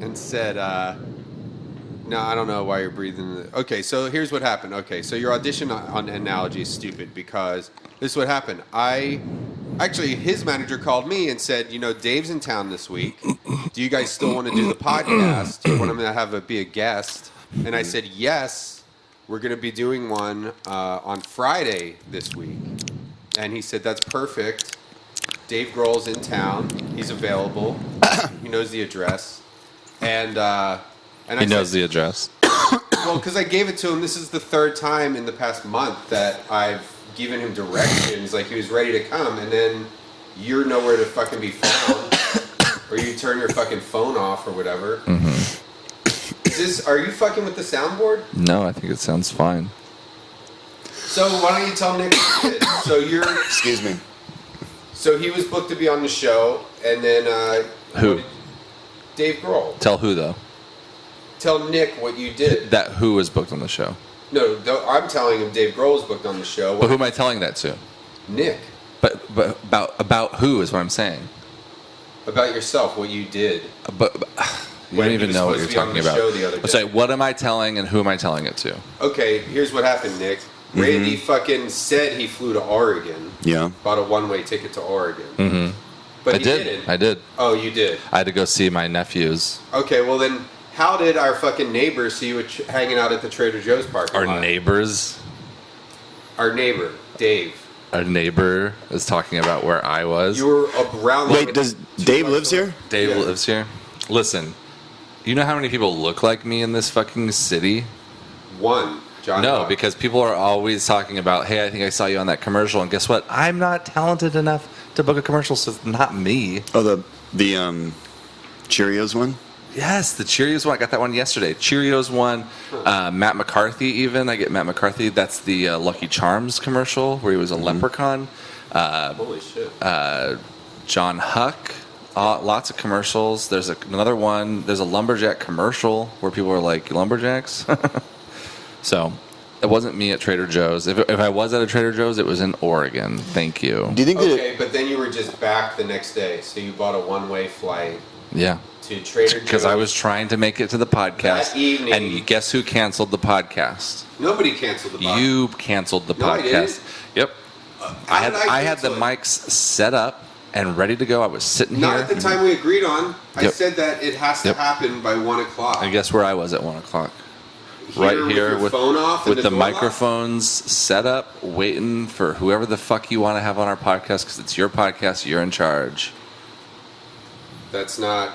and said, "No, I don't know why you're breathing." Okay, so here's what happened. Okay, so your audition on analogy is stupid because this is what happened. Actually, his manager called me and said, Dave's in town this week. Do you guys still want to do the podcast? Do you want him to be a guest? And I said, yes, we're going to be doing one on Friday this week. And he said, that's perfect. Dave Grohl's in town. He's available. He knows the address. And he knows the address. Well, because I gave it to him. This is the third time in the past month that I've given him directions, like he was ready to come, and then you're nowhere to fucking be found, or you turn your fucking phone off or whatever. Mm-hmm. Are you fucking with the soundboard? No, I think it sounds fine. So why don't you tell Nick? So Excuse me. So he was booked to be on the show, and then who? Dave Grohl. Tell who though? Tell Nick what you did. That who was booked on the show? No, I'm telling him Dave Grohl was booked on the show. But who am I telling that to? Nick. But about who is what I'm saying. About yourself, what you did. But you don't even know what you're talking about. So what am I telling and who am I telling it to? Okay, here's what happened, Nick. Randy fucking said he flew to Oregon. Yeah. Bought a one-way ticket to Oregon. Mm-hmm. But I he did. didn't. I did. Oh, you did? I had to go see my nephews. Okay, well then, how did our fucking neighbors see you hanging out at the Trader Joe's parking lot? Our neighbors? Our neighbor, Dave. Our neighbor is talking about where I was. You were around. Wait, does Dave lives here? Dave lives here. Listen, you know how many people look like me in this fucking city? One. John no, Dodd. because people are always talking about, hey, I think I saw you on that commercial, and guess what? I'm not talented enough to book a commercial, so it's not me. Oh, the Cheerios one? Yes, the Cheerios one. I got that one yesterday. Cheerios one. Matt McCarthy even. I get Matt McCarthy. That's the Lucky Charms commercial where he was a leprechaun. Holy shit. John Huck. Lots of commercials. There's another one. There's a lumberjack commercial where people are like, lumberjacks? So it wasn't me at Trader Joe's. If I was at a Trader Joe's, it was in Oregon. Thank you. Do you think okay, but then you were just back the next day, so you bought a one-way flight. Yeah. To Trader Joe's. Because I was trying to make it to the podcast. That evening. And guess who canceled the podcast? Nobody canceled the podcast. You canceled the podcast. I didn't. Yep. I had the mics set up and ready to go. I was sitting here. Not at the time we agreed on. I Yep. said that it has to happen by 1 o'clock. And guess where I was at 1 o'clock? right with here your with phone off and the the door locked? microphones set up, waiting for whoever the fuck you want to have on our podcast because it's your podcast. You're in charge. That's not.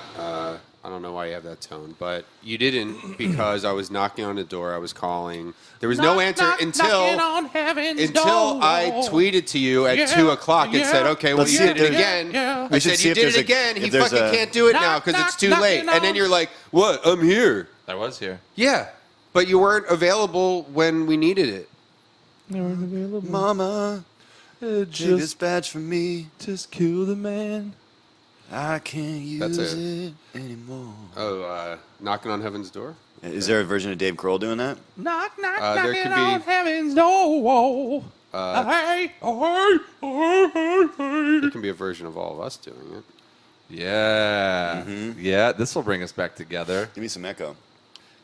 I don't know why you have that tone, but you didn't because I was knocking on the door. I was calling. There was no answer until I tweeted to you at 2 o'clock and said, "Okay, well, you did it again." I said, "You did it again. He fucking can't do it now because it's too late." And then you're like, "What? I'm here." I was here. Yeah, but you weren't available when we needed it. Mama, take this badge from me. Just kill the man. I can't use it anymore. Oh, knocking on heaven's door. Is there a version of Dave Grohl doing that? Knock, knock, there knocking could on be- heaven's door. There can be a version of all of us doing it. Yeah. Yeah, this will bring us back together. Give me some echo.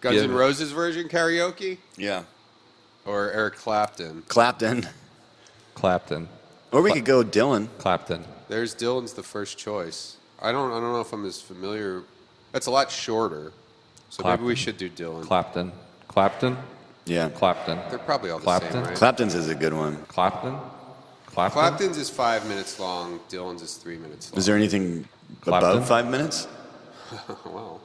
Guns N' Roses version karaoke? Yeah. Or Eric Clapton? Clapton. Or we could go Dylan. Clapton. There's Dylan's the first choice. I don't know if I'm as familiar. That's a lot shorter. So maybe we should do Dylan. Clapton. Yeah. Clapton. They're probably all the same, right? Clapton's is a good one. Clapton's is 5 minutes long. Dylan's is 3 minutes long. Is there anything Clapton? above 5 minutes? Well,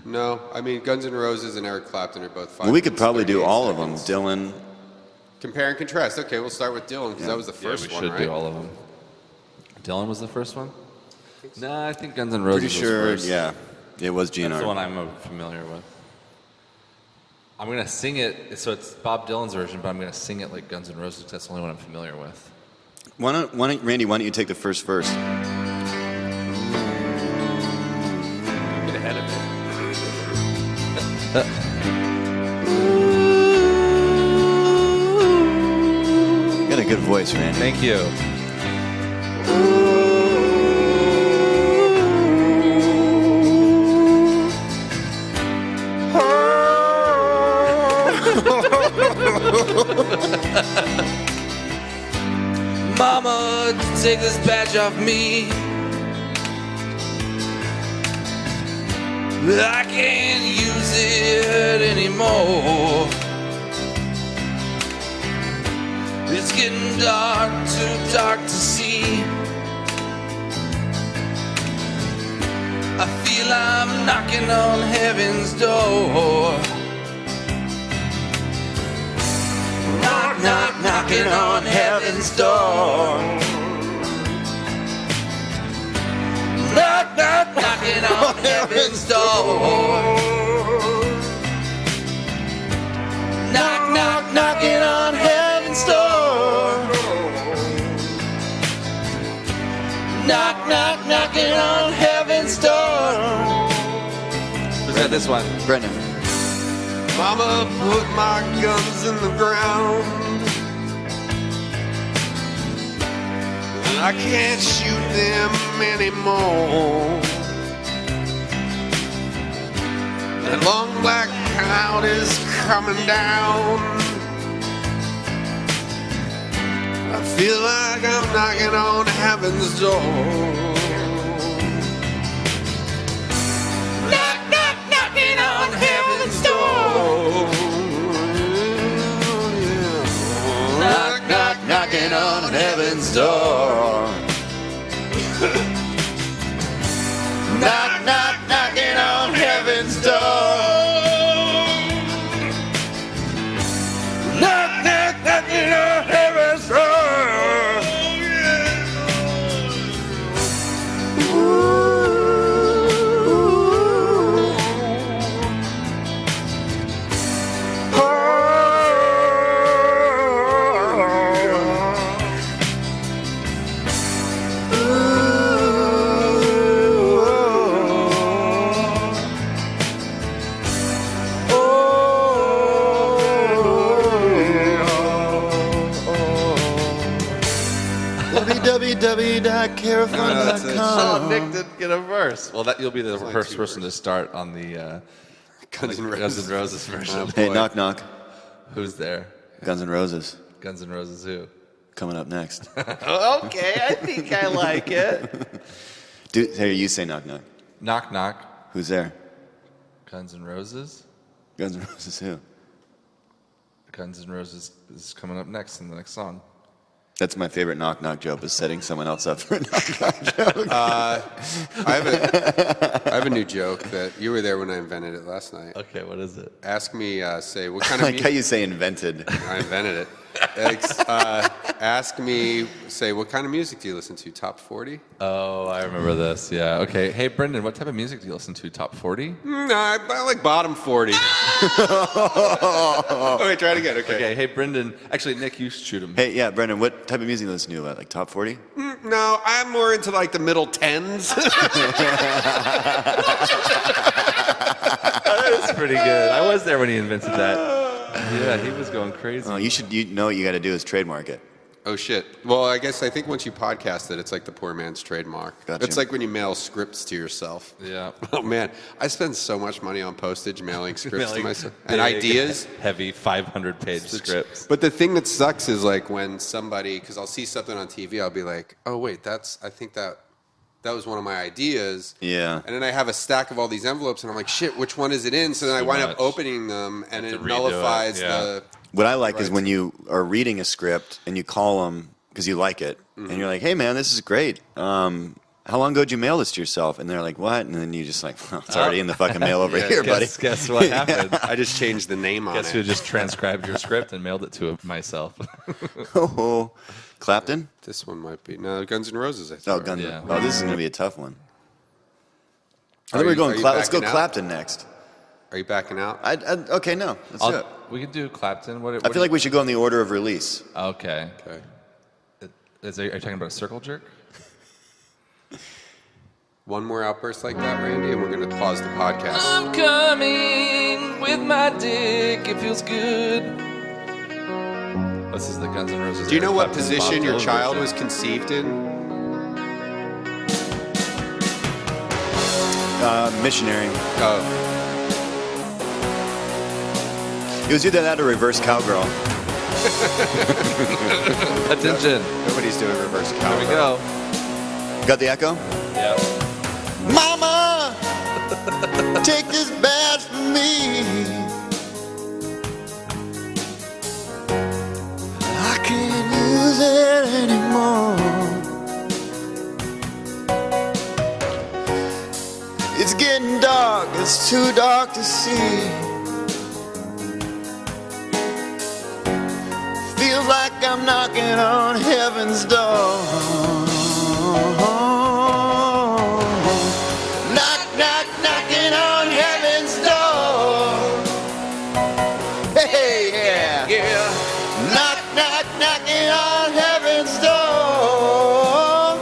no. I mean, Guns N' Roses and Eric Clapton are both 5 Well, we could minutes, probably do 38 all of them. seconds. Dylan. Compare and contrast. Okay, we'll start with Dylan because that was the first we one, should right? do all of them. Dylan was the first one? No, I think Guns N' Roses Pretty sure, was first. yeah. It was GNR. That's the one I'm familiar with. I'm going to sing it, so it's Bob Dylan's version, but I'm going to sing it like Guns N' Roses because that's the only one I'm familiar with. Randy, why don't you take the first verse? Get ahead of it. You got a good voice, Randy. Thank you. Mama, take this badge off me. I can't use it anymore. It's getting dark, too dark to see. I feel I'm knocking on heaven's door. Knock, knock, knocking on heaven's door. Knock, knock, knocking on heaven's door. Knock, knock, knocking on heaven's door. Knock, knock, knocking on heaven's door. Who's got this one? Brendon. Mama put my guns in the ground. I can't shoot them anymore. That long black cloud is coming down. I feel like I'm knocking on heaven's door. Knock, knock, knocking on heaven's door. Knock, knock, knocking on heaven's door. Knock, knock, knocking on heaven's door. Knock, knock, knocking on heaven's door. www.carefun.com. Oh, Nick didn't get a verse. Well, you'll be the first person to start on the Guns N' Roses version. Hey, knock, knock. Who's there? Guns N' Roses. Guns N' Roses who? Coming up next. Okay, I think I like it. Dude, hey, you say knock, knock. Knock, knock. Who's there? Guns N' Roses? Guns N' Roses who? Guns N' Roses is coming up next in the next song. That's my favorite knock-knock joke, is setting someone else up for a knock-knock joke. I have a new joke that you were there when I invented it last night. Okay, what is it? Ask me, say, what kind I of like how you say invented. I invented it. Ask me, say, what kind of music do you listen to? Top 40? Oh, I remember this. Yeah. Okay. Hey, Brendon, what type of music do you listen to? Top 40? No, I like bottom 40. Okay, try it again. Okay. Hey, Brendon. Actually, Nick, you shoot him. Hey, yeah, Brendon, what type of music do you listen to? Like top 40? No, I'm more into like the middle 10s. That's pretty good. I was there when he invented that. Yeah, he was going crazy. Oh, you know what you got to do is trademark it. Oh, shit. Well, I think once you podcast it, it's like the poor man's trademark. Gotcha. It's like when you mail scripts to yourself. Yeah. Oh, man. I spend so much money on postage mailing scripts to myself. And ideas. Heavy 500-page scripts. But the thing that sucks is like when somebody, because I'll see something on TV, I'll be like, oh, wait, I think that was one of my ideas. Yeah. And then I have a stack of all these envelopes, and I'm like, shit, which one is it in? So then I wind up opening them, and it nullifies the... What I like is when you are reading a script, and you call them because you like it, and you're like, hey, man, this is great. How long ago did you mail this to yourself? And they're like, what? And then you just like, well, it's already in the fucking mail over here, buddy. Guess what happened? I just changed the name on it. Guess who just transcribed your script and mailed it to myself? Oh, Clapton? This one might be. No, Guns N' Roses, I think. Oh, Guns N' Yeah. Oh, this is going to be a tough one. I Are think we're you- going are you Let's go backing out? Clapton next. Are you backing out? Okay, no. Let's do it. We could do Clapton. What I feel like we should go in the order of release. Okay. Okay. Are you talking about a circle jerk? One more outburst like that, Randy, and we're going to pause the podcast. I'm coming with my dick. It feels good. This is the Guns N' Roses. Do you know Eric what Clapton, position Bob your Dylan child version. was conceived in? Missionary. Oh. It was either that or reverse cowgirl. Attention. Nobody's doing reverse There cowgirl. we go. Got the echo? Yeah. Mama, take this badge from me. I can't use it anymore. It's getting dark, it's too dark to see. Feels like I'm knocking on heaven's door. Knock, knock, knocking on heaven's door. Hey, yeah, yeah. Knock, knock, knocking on heaven's door.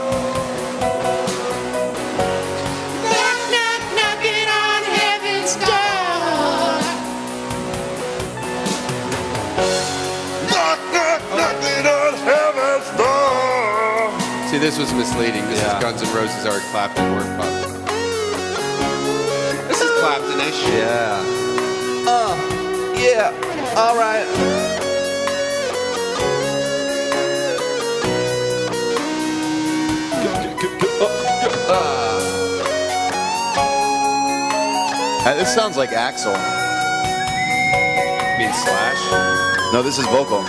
Knock, knock, knocking on heaven's door. Knock, knock, knocking on heaven's door. See, this was misleading. This Yeah. is Guns N' Roses, Eric Clapton, work pop. This is Clapton-ish. Yeah. Yeah. All right. This sounds like Axl. You mean Slash? No, this is vocal.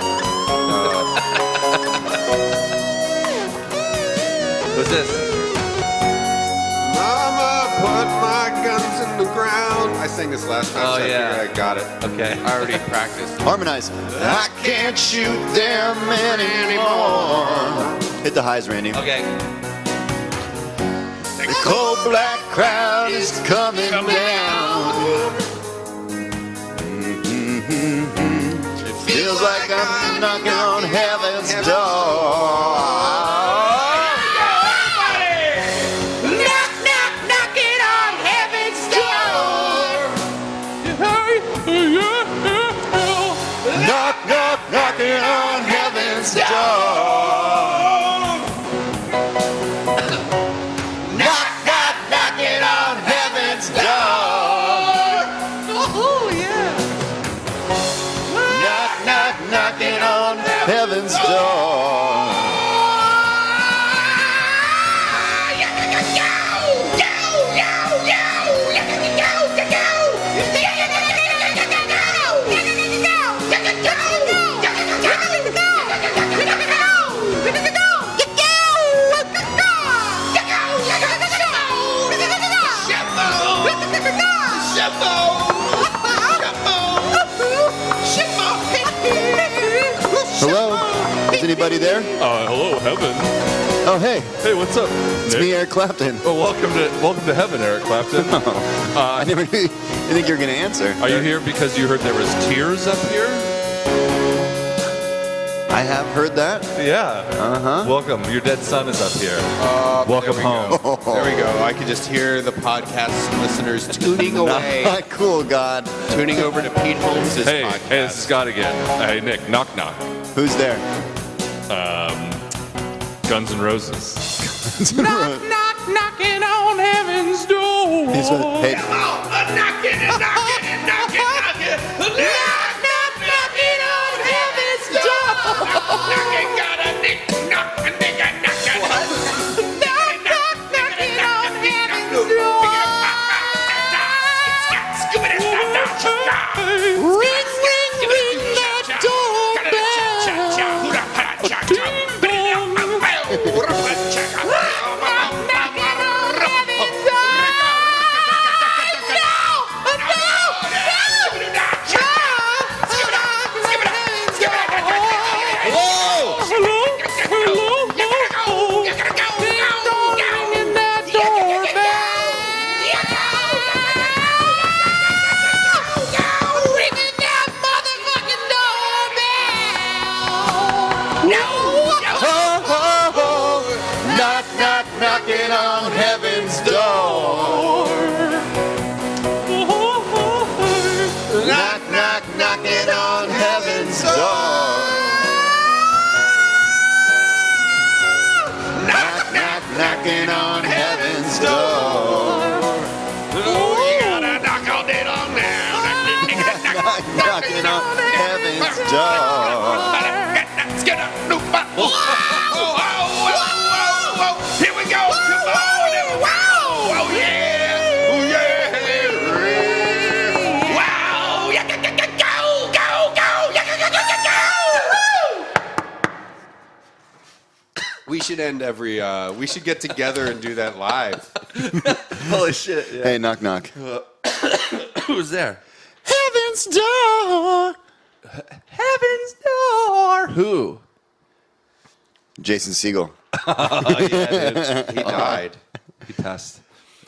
What's this? Mama, put my guns in the ground. I sang this last time, Oh, so yeah. I figured I got it. Okay. I already practiced. Harmonize. I can't shoot them anymore. Hit the highs, Randy. Okay. The cold black crowd is coming down. It feels like I'm knocking on heaven's door. Knock, knock, knocking on heaven's door. Knock, knock, knocking on heaven's door. Knock, knock, knocking on heaven's door. Oh, yeah. Knock, knock, knocking on heaven's door. anybody there? Hello, heaven. Oh, hey. Hey, what's up? It's me, Eric Clapton. Oh, welcome to heaven, Eric Clapton. I never knew. I think you were going to answer. Are you here because you heard there was tears up here? I have heard that. Yeah. Welcome. Your dead son is up here. Welcome home. There we go. I can just hear the podcast listeners tuning away. Cool, God. Tuning over to Pete Holmes' podcast. Hey, it's Scott again. Hey, Nick, knock. Who's there? Guns N' Roses. Knocking on heaven's door. Hey. Knocking on heaven's door. Knocking, got a nick, knock, a nigga, knocking. What? Knocking on heaven's door. Ring, that Knocking on heaven's door. Knocking on heaven's door. Knocking on heaven's door. Oh, you gotta knock on it on now. Knocking on heaven's door. Here we go. Come on. Wow. Oh, yeah. Oh, yeah. Wow. Go. We should end every. We should get together and do that live. Holy shit. Yeah. Hey, knock. Who's there? Heaven's door. Heaven's door. Who? Jason Segel. Oh, yeah, dude. He died. He passed.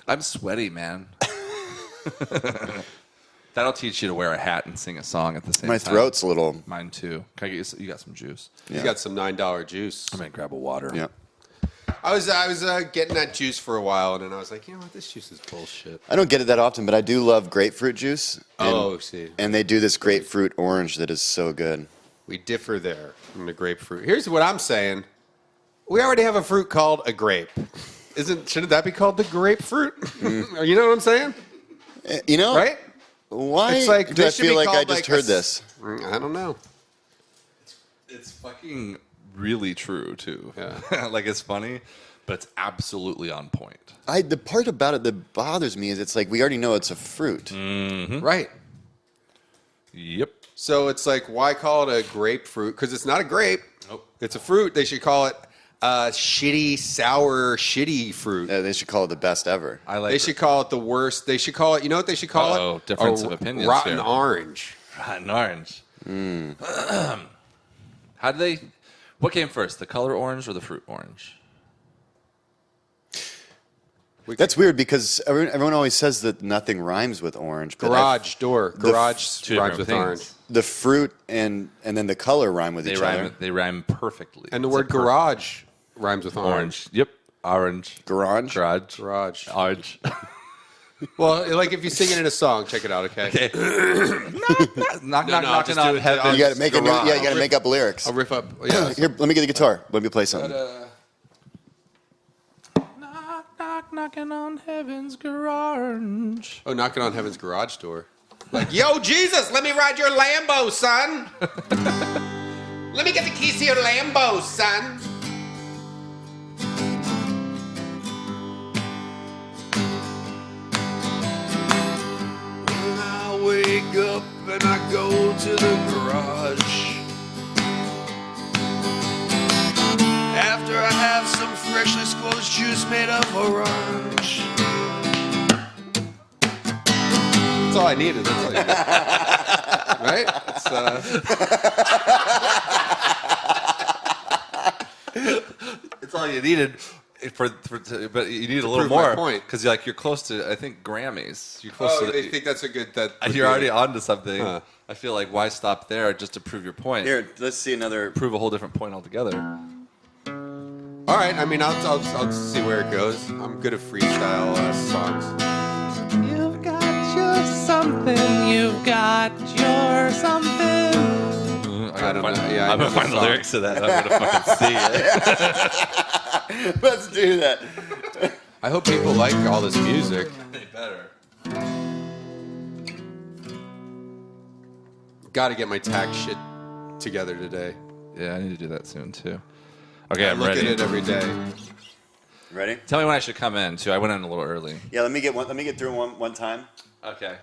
I'm sweaty, man. That'll teach you to wear a hat and sing a song at the same time. My throat's a little. Mine too. Can I get you got some juice? Yeah. He's got some $9 juice. I'm gonna grab a water. Yeah. I was getting that juice for a while, and then I was like, you know what, this juice is bullshit. I don't get it that often, but I do love grapefruit juice. And, See. And they do this grapefruit orange that is so good. We differ there from the grapefruit. Here's what I'm saying. We already have a fruit called a grape. Shouldn't that be called the grapefruit? You know what I'm saying? You know, right? Why it's like, do I feel like I called just heard this? I don't know. It's fucking really true too. Yeah. Like it's funny, but it's absolutely on point. The part about it that bothers me is it's like we already know it's a fruit. Mm-hmm. Right. Yep. So it's like, why call it a grapefruit? Because it's not a grape. Nope. It's a fruit. They should call it shitty, sour, shitty fruit. They should call it the best ever. They should call it the worst. They should call it, you know what they should call it? Difference of opinions rotten here. orange. Rotten orange. How do they... What came first, the color orange or the fruit orange? That's weird because everyone always says that nothing rhymes with orange. But Garage Two rhymes with things. orange. The fruit and then the color rhyme with each other. They rhyme perfectly. And the It's word a perfect- garage rhymes with orange. Yep. Orange. Garage? Garage. Orange. Well, like if you sing it in a song, check it out, okay? Knocking just do on it. heaven. You got to make a new. Garage. Yeah, you got to make up lyrics. I'll riff up. Yeah. Here, let me get the guitar. Let me play something. Knocking on heaven's garage. Oh, knocking on heaven's garage door. Like, yo, Jesus, let me ride your Lambo, son. Let me get the keys to your Lambo, son. When I wake up and I go to the garage, after I have some freshly squeezed juice made of orange. That's all I needed. That's all I needed. Right? It's, It's all you needed but you need a little prove my more point. because you're close to I think Grammys. You're close to. They think that's a good. You're already onto something. Huh. I feel like why stop there just to prove your point? Here, let's see another. Prove a whole different point altogether. All right. I mean, I'll see where it goes. I'm good at freestyle songs. You've got your something. You've got your something. I don't know. Yeah, I'm gonna find the lyrics to that. And I'm gonna fucking see it. Let's do that. I hope people like all this music. They better. Got to get my tax shit together today. Yeah, I need to do that soon too. Okay, I I'm look ready. at it every day. Ready? Tell me when I should come in too. I went in a little early. Yeah, let me get through one time. Okay.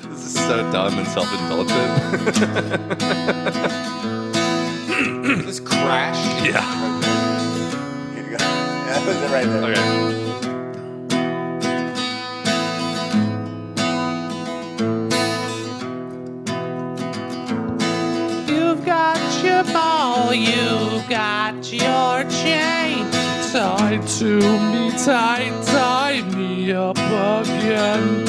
This is so dumb and self-indulgent. Did this crash? Yeah. Here you go. Yeah, that was it right there. Okay. You've got your ball, you've got your chain. Tie to me, tie me up again.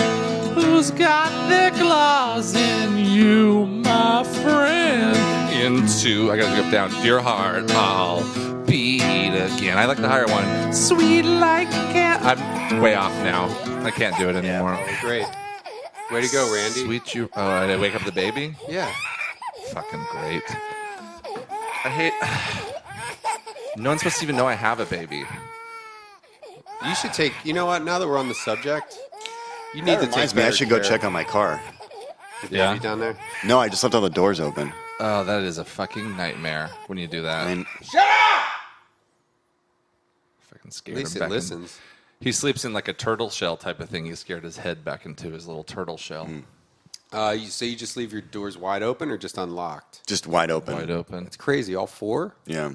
Who's got their claws in you, my friend? Into, I gotta go down. Your heart, I'll beat again. I like the higher one. Sweet like a cat. I'm way off now. I can't do it anymore. Great. Way to go, Randy. Sweet you. Oh, I did wake up the baby? Yeah. Fucking great. I hate. No one's supposed to even know I have a baby. You should take. You know what? Now that we're on the subject, you need That to reminds take me, I better should go care. check on my car. Is Yeah? Davey down there? No, I just left all the doors open. Oh, that is a fucking nightmare when you do that. Shut up! Fucking At scared least him it back listens. He sleeps in like a turtle shell type of thing. He scared his head back into his little turtle shell. So you just leave your doors wide open or just unlocked? Just wide open. Wide open. It's crazy. All four? Yeah.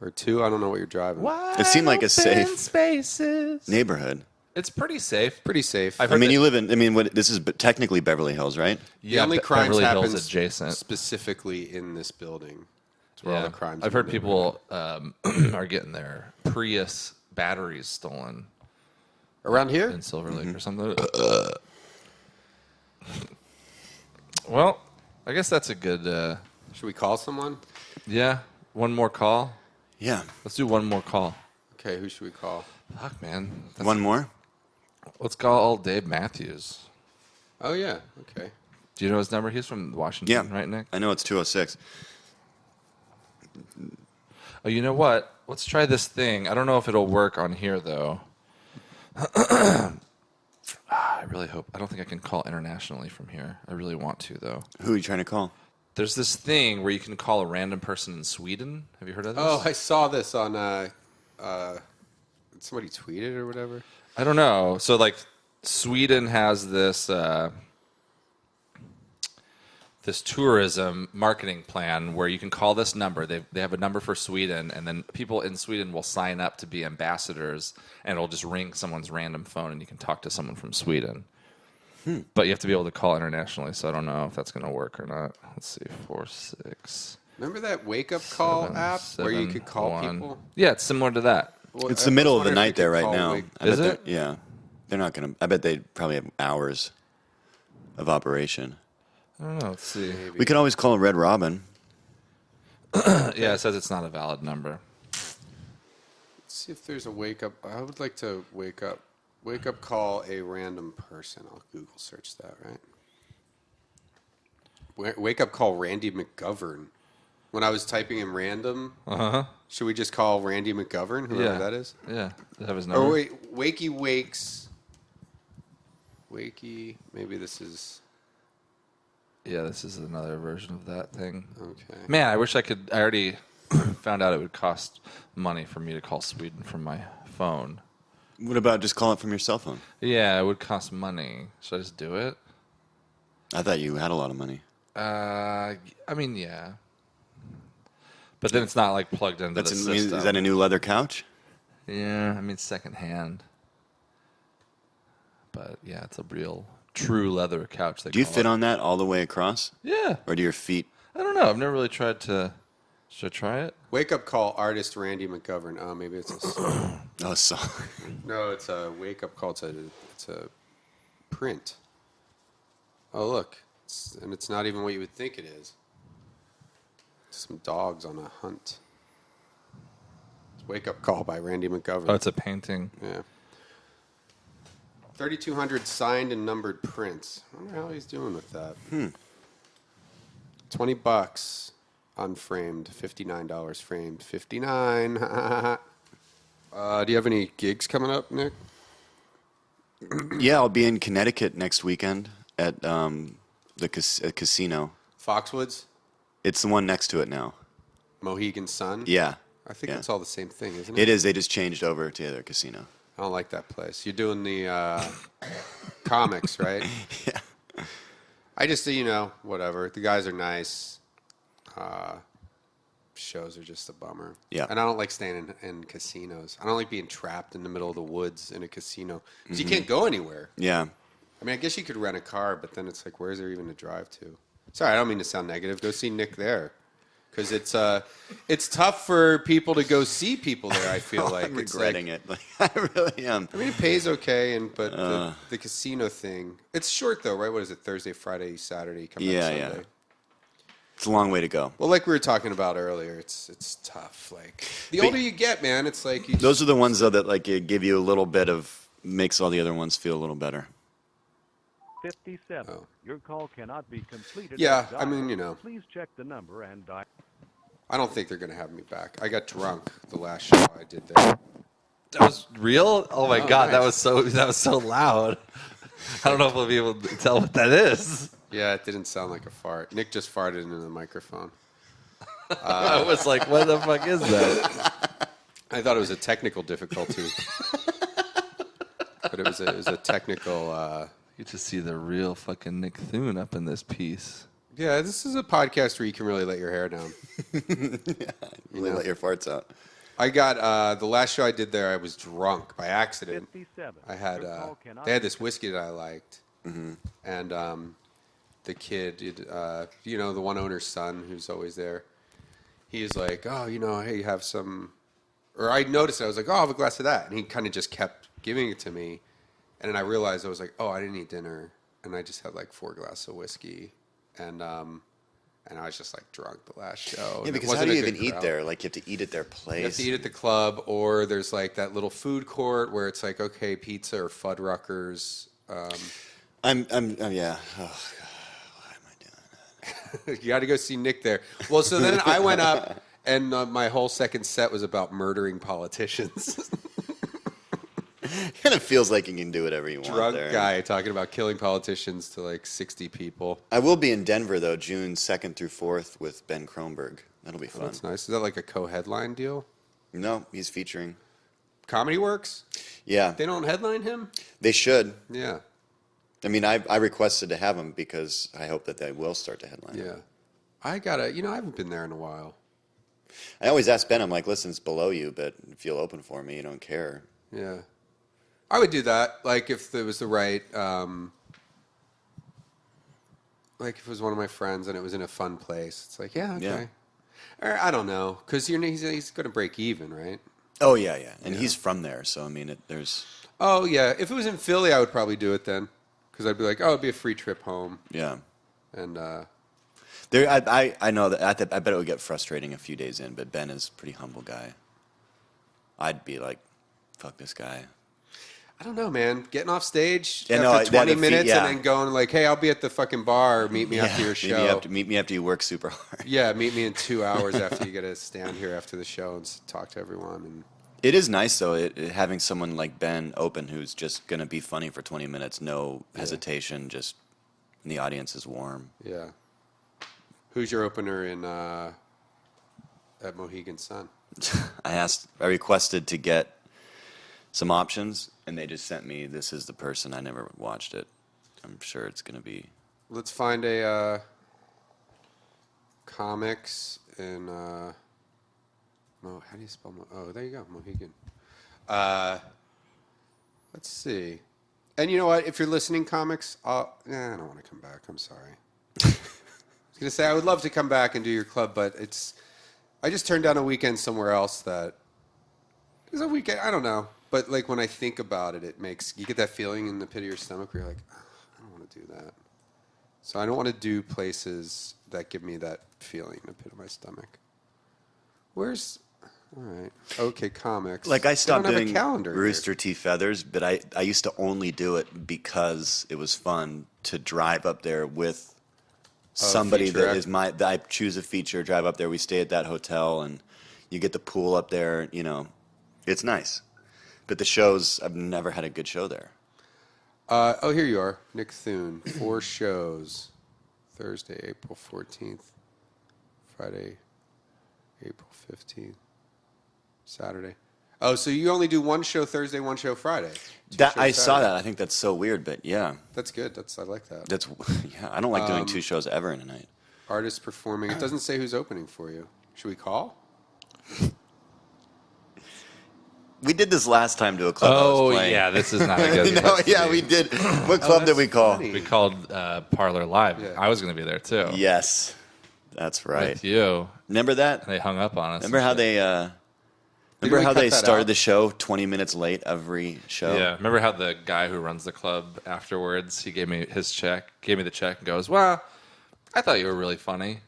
Or two? I don't know what you're driving. It seemed like a safe spaces. neighborhood. It's pretty safe. Pretty safe. I've I heard mean, that- you live in. I mean, technically Beverly Hills, right? The only Be- crimes Beverly happen Hills adjacent. specifically in this building. It's where all Yeah. the crimes. I've are heard people are getting their Prius batteries stolen around here in Silver Lake or something. Well, I guess that's a good. Should we call someone? Yeah, one more call. Yeah. Let's do one more call. Okay, who should we call? Fuck, man. One more. Let's call Dave Matthews. Oh yeah. Okay. Do you know his number? He's from Washington, Yeah. right, Nick? I know it's 206. Oh, you know what? Let's try this thing. I don't know if it'll work on here, though. I really hope. I don't think I can call internationally from here. I really want to, though. Who are you trying to call? There's this thing where you can call a random person in Sweden. Have you heard of this? Oh, I saw this on. Somebody tweeted or whatever. I don't know. So, like, Sweden has this this tourism marketing plan where you can call this number. They have a number for Sweden, and then people in Sweden will sign up to be ambassadors, and it'll just ring someone's random phone, and you can talk to someone from Sweden. But you have to be able to call internationally, so I don't know if that's going to work or not. Let's see, 46. Remember that wake up call app where you could call people? Yeah, it's similar to that. Well, It's the middle of the wonder if you night there could right call now. Wake- I bet Is it? Yeah. They're not going to. I bet they probably have hours of operation. I don't know. Let's see. We could always call a Red Robin. Yeah, it says it's not a valid number. Let's see if there's a wake up. I would like to wake up call a random person. I'll Google search that, right? Wake up call Randy McGovern. When I was typing in random, should we just call Randy McGovern, whoever that is? Yeah. Does it have his number? Or wait, Wakey Wakes. Wakey, maybe this is. Yeah, this is another version of that thing. Okay. Man, I wish I could. I already found out it would cost money for me to call Sweden from my phone. What about just call it from your cell phone? Yeah, it would cost money. Should I just do it? I thought you had a lot of money. I mean, yeah. But then it's not like plugged into the system. Is that a new leather couch? Yeah, I mean secondhand. But yeah, it's a real, true leather couch. Do you fit on that all the way across? Yeah. Or do your feet? I don't know. I've never really tried to. Should I try it? Wake Up Call, artist Randy McGovern. Oh, maybe it's a song. Oh, song. No, it's a Wake Up Call. It's a print. Oh, look. It's not even what you would think it is. Some dogs on a hunt. It's Wake Up Call by Randy McGovern. Oh, it's a painting. Yeah. 3,200 signed and numbered prints. I wonder how he's doing with that. $20 unframed, $59 framed, $59. Do you have any gigs coming up, Nick? Yeah, I'll be in Connecticut next weekend at the casino. Foxwoods? It's the one next to it now. Mohegan Sun? Yeah. I think it's all the same thing, isn't it? It is. They just changed over to the other casino. I don't like that place. You're doing the comics, right? Yeah. I just, whatever. The guys are nice. Shows are just a bummer. Yeah. And I don't like staying in casinos. I don't like being trapped in the middle of the woods in a casino. Because you can't go anywhere. Yeah. I mean, I guess you could rent a car, but then it's like, where's there even to drive to? Sorry, I don't mean to sound negative. Go see Nick there. Because it's tough for people to go see people there, I feel like. I'm regretting it. Like, I really am. I mean, it pays okay, but the casino thing, it's short though, right? What is it? Thursday, Friday, Saturday, come back Sunday. Yeah. It's a long way to go. Well, like we were talking about earlier, it's tough. Like the older you get, man, it's like those are the ones though that like give you a little bit of makes all the other ones feel a little better. 57. Oh. Your call cannot be completed. Yeah, I mean, Please check the number and dial. I don't think they're going to have me back. I got drunk the last show I did there. That was real? Oh my God, nice. that was so loud. I don't know if we'll be able to tell what that is. Yeah, it didn't sound like a fart. Nick just farted into the microphone. I was like, what the fuck is that? I thought it was a technical difficulty. But it was a technical... You get to see the real fucking Nick Thune up in this piece. Yeah, this is a podcast where you can really let your hair down. Really let your farts out. I got the last show I did there. I was drunk by accident. 57. I had they had this whiskey that I liked, and the kid, the one owner's son who's always there. He is like, oh, hey, you have some, or I noticed it. I was like, oh, I'll have a glass of that, and he kind of just kept giving it to me, and then I realized I was like, oh, I didn't eat dinner, and I just had like 4 glasses of whiskey, and I was just like drunk the last show. Yeah, because how do you even eat there? Like you have to eat at their place. You have to eat at the club, or there's like that little food court where it's like, okay, pizza or Fuddruckers. Yeah. Oh, God. Why am I doing that? You got to go see Nick there. Well, so then I went up, and my whole second set was about murdering politicians. Kind of feels like you can do whatever you want Drunk there. guy talking about killing politicians to like 60 people. I will be in Denver, though, June 2nd through 4th with Ben Kronberg. That'll be fun. Oh, that's nice. Is that like a co-headline deal? No, he's featuring. Comedy Works? Yeah. They don't headline him? They should. Yeah. I mean, I requested to have him because I hope that they will start to headline. Yeah. I haven't been there in a while. I always ask Ben, I'm like, listen, it's below you, but if you'll open for me, you don't care. Yeah. I would do that, like if there was the right, like if it was one of my friends and it was in a fun place. It's like, yeah, okay. Yeah. Or I don't know, because he's going to break even, right? Oh, yeah. And he's from there, so I mean, there's... Oh, yeah. If it was in Philly, I would probably do it then, because I'd be like, oh, it'd be a free trip home. Yeah. And I know that I bet it would get frustrating a few days in, but Ben is a pretty humble guy. I'd be like, fuck this guy. I don't know, man. Getting off stage after 20 minutes and then going like, hey, I'll be at the fucking bar. Meet me after your show. Meet me after you work super hard. Yeah, meet me in 2 hours after you get to stand here after the show and talk to everyone. And it is nice, though, having someone like Ben open who's just going to be funny for 20 minutes, no hesitation, just the audience is warm. Yeah. Who's your opener at Mohegan Sun? I requested to get some options, and they just sent me, this is the person. I never watched it. I'm sure it's going to be... Let's find a comics in... how do you spell... Oh, there you go, Mohegan. Let's see. And you know what? If you're listening, comics, I don't want to come back. I'm sorry. gonna say I would love to come back and do your club, but I just turned down a weekend somewhere else that is a weekend. I don't know, but like when I think about it, you get that feeling in the pit of your stomach where you're like, oh, I don't want to do that. So I don't want to do places that give me that feeling in the pit of my stomach. All right. Okay, comics. Like I stopped don't have doing a calendar Rooster T. Feathers, but I used to only do it because it was fun to drive up there with somebody that is that I choose a feature, drive up there, we stay at that hotel, and you get the pool up there, you know. It's nice. But the shows, I've never had a good show there. Here you are, Nick Thune. 4 shows. Thursday, April 14th. Friday, April 15th. Saturday. Oh, so you only do 1 show Thursday, 1 show Friday. I saw that. I think that's so weird, but yeah. That's good. I like that. Yeah. I don't like doing 2 shows ever in a night. Artists performing. It doesn't say who's opening for you. Should we call? We did this last time to a club I was playing. Yeah, this is not a good No, yeah, we did. What club did we call? Funny. We called Parlor Live. Yeah. I was going to be there too. Yes, that's right. With you. Remember that? And they hung up on us. Remember how they started the show 20 minutes late every show? Yeah. Remember how the guy who runs the club afterwards, he gave me the check and goes, "Well, I thought you were really funny."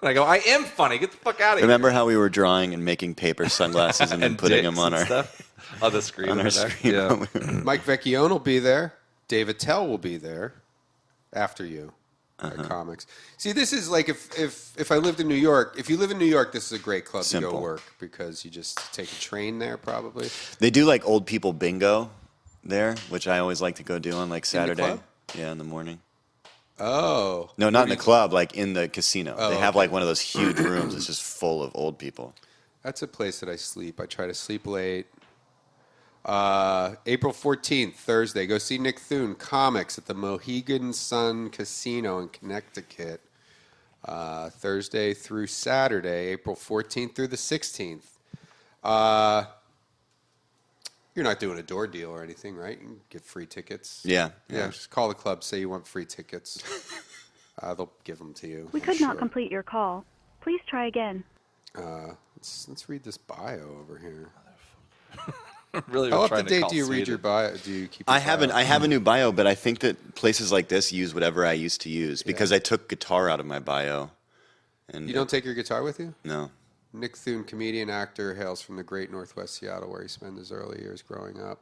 And I go, "I am funny. Get the fuck out of here." Remember how we were drawing and making paper sunglasses and then putting them on on the screen. On our screen. Yeah. Mike Vecchione will be there. Dave Attell will be there after you at comics. See, this is like if I lived in New York. If you live in New York, this is a great club to go work because you just take a train there probably. They do like old people bingo there, which I always like to go do on like Saturday. In the club? Yeah, in the morning. Oh. No, not in the club, like in the casino. They have like one of those huge rooms that's just full of old people. That's a place that I sleep. I try to sleep late. April 14th, Thursday, go see Nick Thune, comics at the Mohegan Sun Casino in Connecticut. Thursday through Saturday, April 14th through the 16th. You're not doing a door deal or anything, right? You can get free tickets. Yeah. Just call the club, say you want free tickets. They'll give them to you. We could not complete your call. Please try again. Let's read this bio over here. Really, how up to date do you read your bio? Do you keep? I have a new bio, but I think that places like this use whatever I used to use because I took guitar out of my bio. And you don't take your guitar with you? No. Nick Thune, comedian, actor, hails from the great Northwest Seattle, where he spent his early years growing up.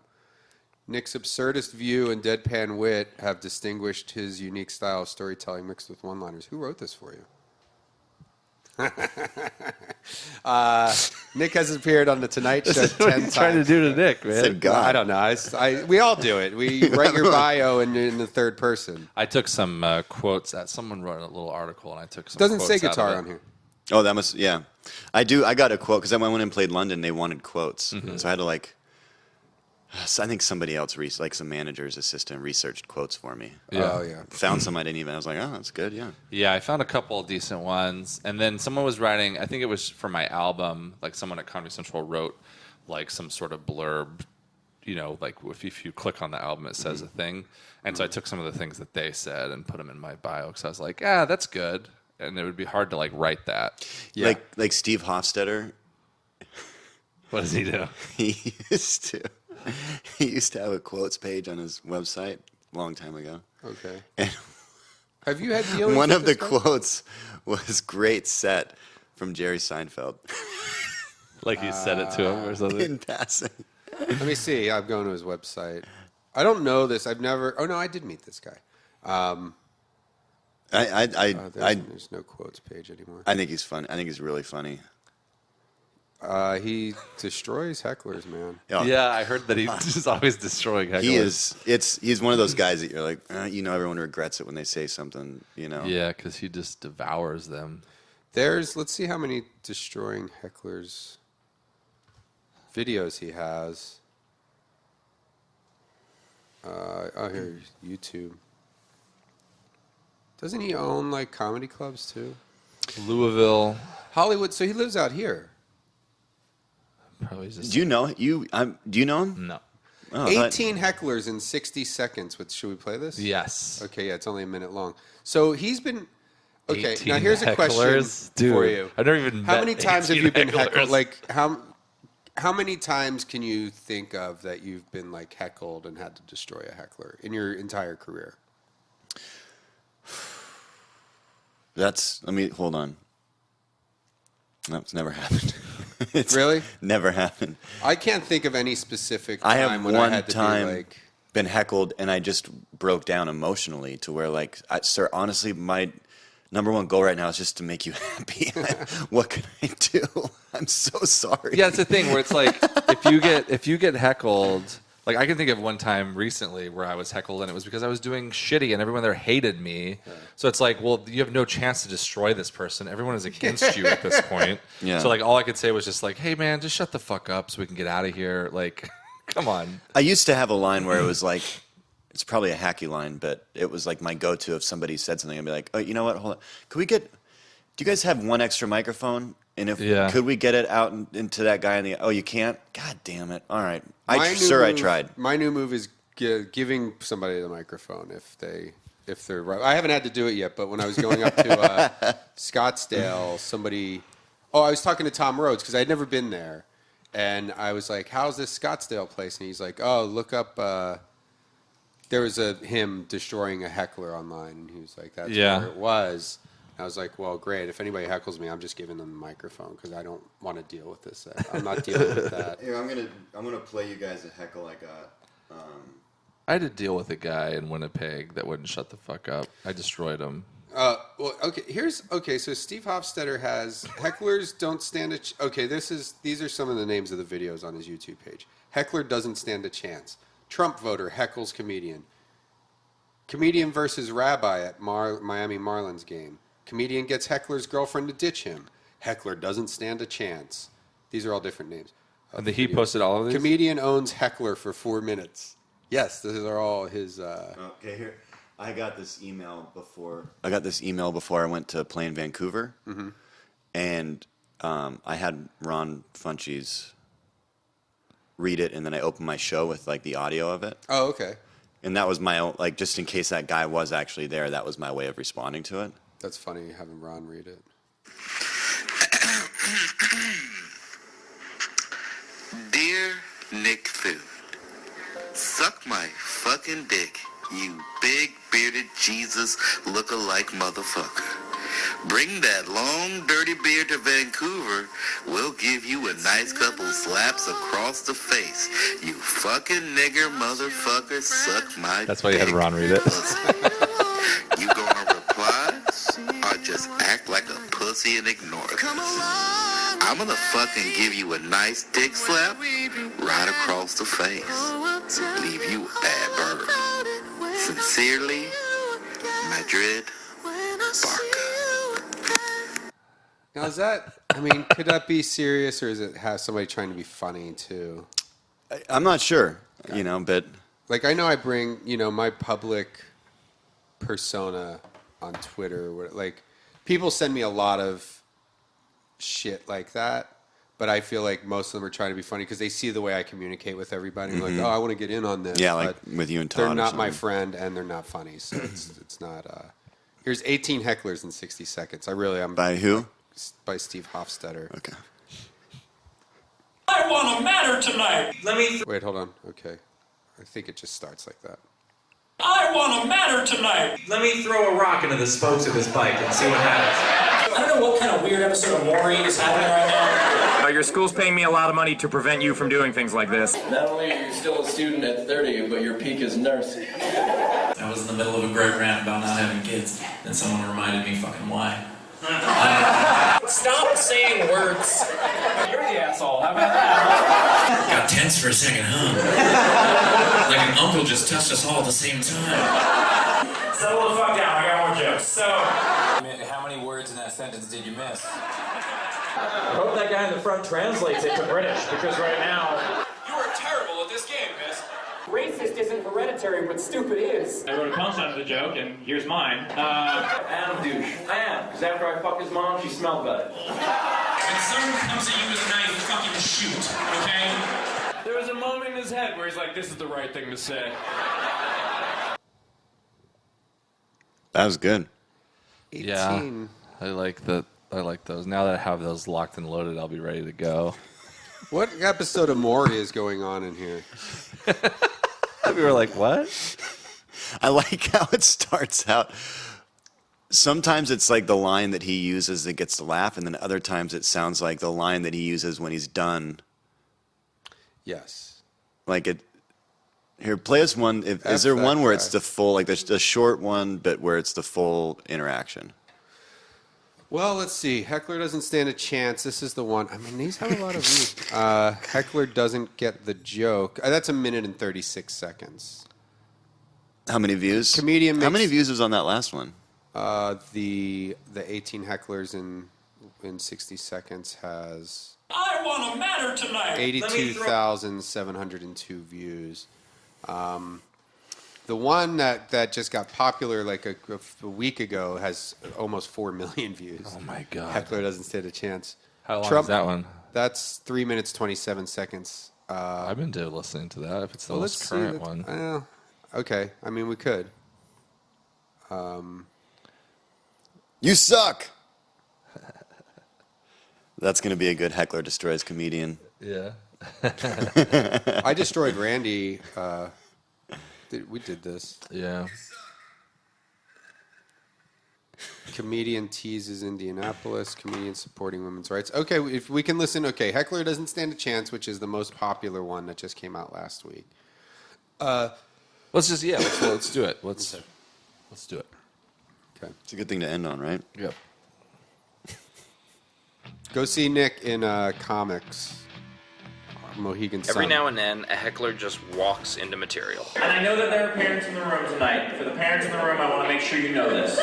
Nick's absurdist view and deadpan wit have distinguished his unique style of storytelling mixed with one-liners. Who wrote this for you? Nick has appeared on The Tonight Show 10 times. Trying to do to Nick, man. Said God. I don't know. We all do it. We write your bio in the third person. I took some quotes. Someone wrote a little article, and I took some. It doesn't quotes say guitar out of on here. Oh, that must, yeah. I got a quote because I went and played London. They wanted quotes, so I had to I think somebody else, like some manager's assistant, researched quotes for me. Yeah. Oh yeah. Found some I didn't even. I was like, oh, that's good. Yeah. Yeah, I found a couple of decent ones, and then someone was writing. I think it was for my album. Like someone at Comedy Central wrote like some sort of blurb. You know, like if you click on the album, it says a thing. And so I took some of the things that they said and put them in my bio because I was like, yeah, that's good. And it would be hard to write that. Yeah. Like Steve Hofstetter. What does he do? He used to have a quotes page on his website a long time ago. Okay. And have you had dealings one with of the this guy? quotes was "Great set" from Jerry Seinfeld. Like you said it to him or something? In passing. Let me see. I'm going to his website. I don't know this. I've never. Oh no, I did meet this guy. There's no quotes page anymore. I think he's funny. I think he's really funny. He destroys hecklers, man. Yeah, I heard that he's always destroying hecklers. He is. He's one of those guys that you're like, everyone regrets it when they say something. Yeah, because he just devours them. Let's see how many destroying hecklers videos he has. Here, YouTube. Doesn't he own comedy clubs too? Louisville, Hollywood. So he lives out here. Probably just. Do you know Do you know him? No. Oh, 18 hecklers in 60 seconds. Should we play this? Yes. Okay, yeah, it's only a minute long. So he's been. Okay, 18 now here's a question hecklers? Dude, for you. I've never even How met many times have 18 you been hecklers. heckled? Like, how many times can you think of that you've been, like, heckled and had to destroy a heckler in your entire career? Hold on. No, it's never happened. It's Really? Never happened. I can't think of any specific time I have when one I had to time be like, been heckled and I just broke down emotionally to where, like, sir, honestly, my number one goal right now is just to make you happy. What can I do? I'm so sorry. Yeah, it's a thing where it's like if you get heckled. Like, I can think of one time recently where I was heckled, and it was because I was doing shitty, and everyone there hated me. Yeah. So it's like, well, you have no chance to destroy this person. Everyone is against you at this point. Yeah. So, like, all I could say was just like, hey, man, just shut the fuck up so we can get out of here. Like, come on. I used to have a line where it was like, it's probably a hacky line, but it was like my go-to if somebody said something. I'd be like, oh, you know what? Hold on. Do you guys have one extra microphone? And could we get it out into that guy in the? Oh, you can't. God damn it! All right, I tried. My new move is giving somebody the microphone if they're right. I haven't had to do it yet, but when I was going up to Scottsdale, somebody. Oh, I was talking to Tom Rhodes because I had never been there, and I was like, "How's this Scottsdale place?" And he's like, "Oh, look up." There was him destroying a heckler online, and he was like, "That's where it was." I was like, well, great. If anybody heckles me, I'm just giving them the microphone because I don't want to deal with this. I'm not dealing with that. Here, I'm gonna play you guys a heckle I got. I had to deal with a guy in Winnipeg that wouldn't shut the fuck up. I destroyed him. Well, okay. So Steve Hofstetter has hecklers don't stand a. Okay, these are some of the names of the videos on his YouTube page. Heckler doesn't stand a chance. Trump voter heckles comedian. Comedian versus rabbi at Miami Marlins game. Comedian gets heckler's girlfriend to ditch him. Heckler doesn't stand a chance. These are all different names. And he posted all of these? Comedian owns heckler for 4 minutes. Yes, these are all his... Okay, here. I got this email before I went to play in Vancouver. Mm-hmm. And I had Ron Funches read it, and then I opened my show with, like, the audio of it. Oh, okay. And that was my own... Like, just in case that guy was actually there, that was my way of responding to it. That's funny having Ron read it. Dear Nick Thune, suck my fucking dick, you big bearded Jesus look-alike motherfucker. Bring that long dirty beard to Vancouver, we'll give you a nice couple slaps across the face. You fucking nigger motherfucker, suck my dick. That's why you had Ron read it. You gonna reply or just act like a pussy and ignore this? I'm gonna fucking give you a nice dick slap right across the face. Leave you a bad burn. Sincerely, Madrid, Barca. Now is that, could that be serious or is it have somebody trying to be funny too? I'm not sure, but... Like I know I bring, my public persona on Twitter where like people send me a lot of shit like that, but I feel like most of them are trying to be funny because they see the way I communicate with everybody. Mm-hmm. Like, oh, I want to get in on this. Yeah, like with you and Todd. They're not my friend and they're not funny, so it's not. Here's 18 hecklers in 60 seconds. I'm by who? By Steve Hofstetter. Okay. I want to matter tonight. Wait, hold on. Okay, I think it just starts like that. I want to matter tonight. Let me throw a rock into the spokes of this bike and see what happens. I don't know what kind of weird episode of Maureen is happening right now. Your school's paying me a lot of money to prevent you from doing things like this. Not only are you still a student at 30, but your peak is nursing. I was in the middle of a great rant about not having kids, and someone reminded me fucking why. Stop saying words. You're the asshole. How about that? Got tense for a second, huh? Like an uncle just touched us all at the same time. Settle the fuck down. I got more jokes. So, how many words in that sentence did you miss? I hope that guy in the front translates it to British, because right now... You are terrible at this game, miss. Racist isn't hereditary, but stupid is. I wrote a punchline to the joke, and here's mine. I am a douche. I am, because after I fucked his mom, she smelled better. When someone comes at you with a knife, you fucking shoot, okay? There was a moment in his head where he's like, this is the right thing to say. That was good. 18. I like those. Now that I have those locked and loaded, I'll be ready to go. What episode of Maury is going on in here? We were like, what? I like how it starts out. Sometimes it's like the line that he uses that gets the laugh, and then other times it sounds like the line that he uses when he's done. Yes. Like it. Here, play us one. Is there one where it's the full, like there's a short one, but where it's the full interaction? Well, let's see. Heckler doesn't stand a chance. This is the one. I mean, these have a lot of views. Heckler doesn't get the joke. That's 1 minute and 36 seconds. How many views? Comedian. How many views was on that last one? The 18 hecklers in 60 seconds has. I want to matter tonight. 82,702 views. The one that just got popular like a week ago has almost 4 million views. Oh my God! Heckler doesn't stand a chance. How long is that one? That's 3 minutes 27 seconds. I've been listening to that. If it's the most current one. Okay, I mean we could. You suck. That's going to be a good Heckler Destroys comedian. Yeah. I destroyed Randy. We did this. Yeah. Comedian teases Indianapolis. Comedian supporting women's rights. Okay, if we can listen. Okay, Heckler doesn't stand a chance, which is the most popular one that just came out last week. Let's do it. Let's do it. Okay. It's a good thing to end on, right? Yep. Go see Nick in comics. Mohegan Sun. Every now and then, a heckler just walks into material. And I know that there are parents in the room tonight. For the parents in the room, I want to make sure you know this.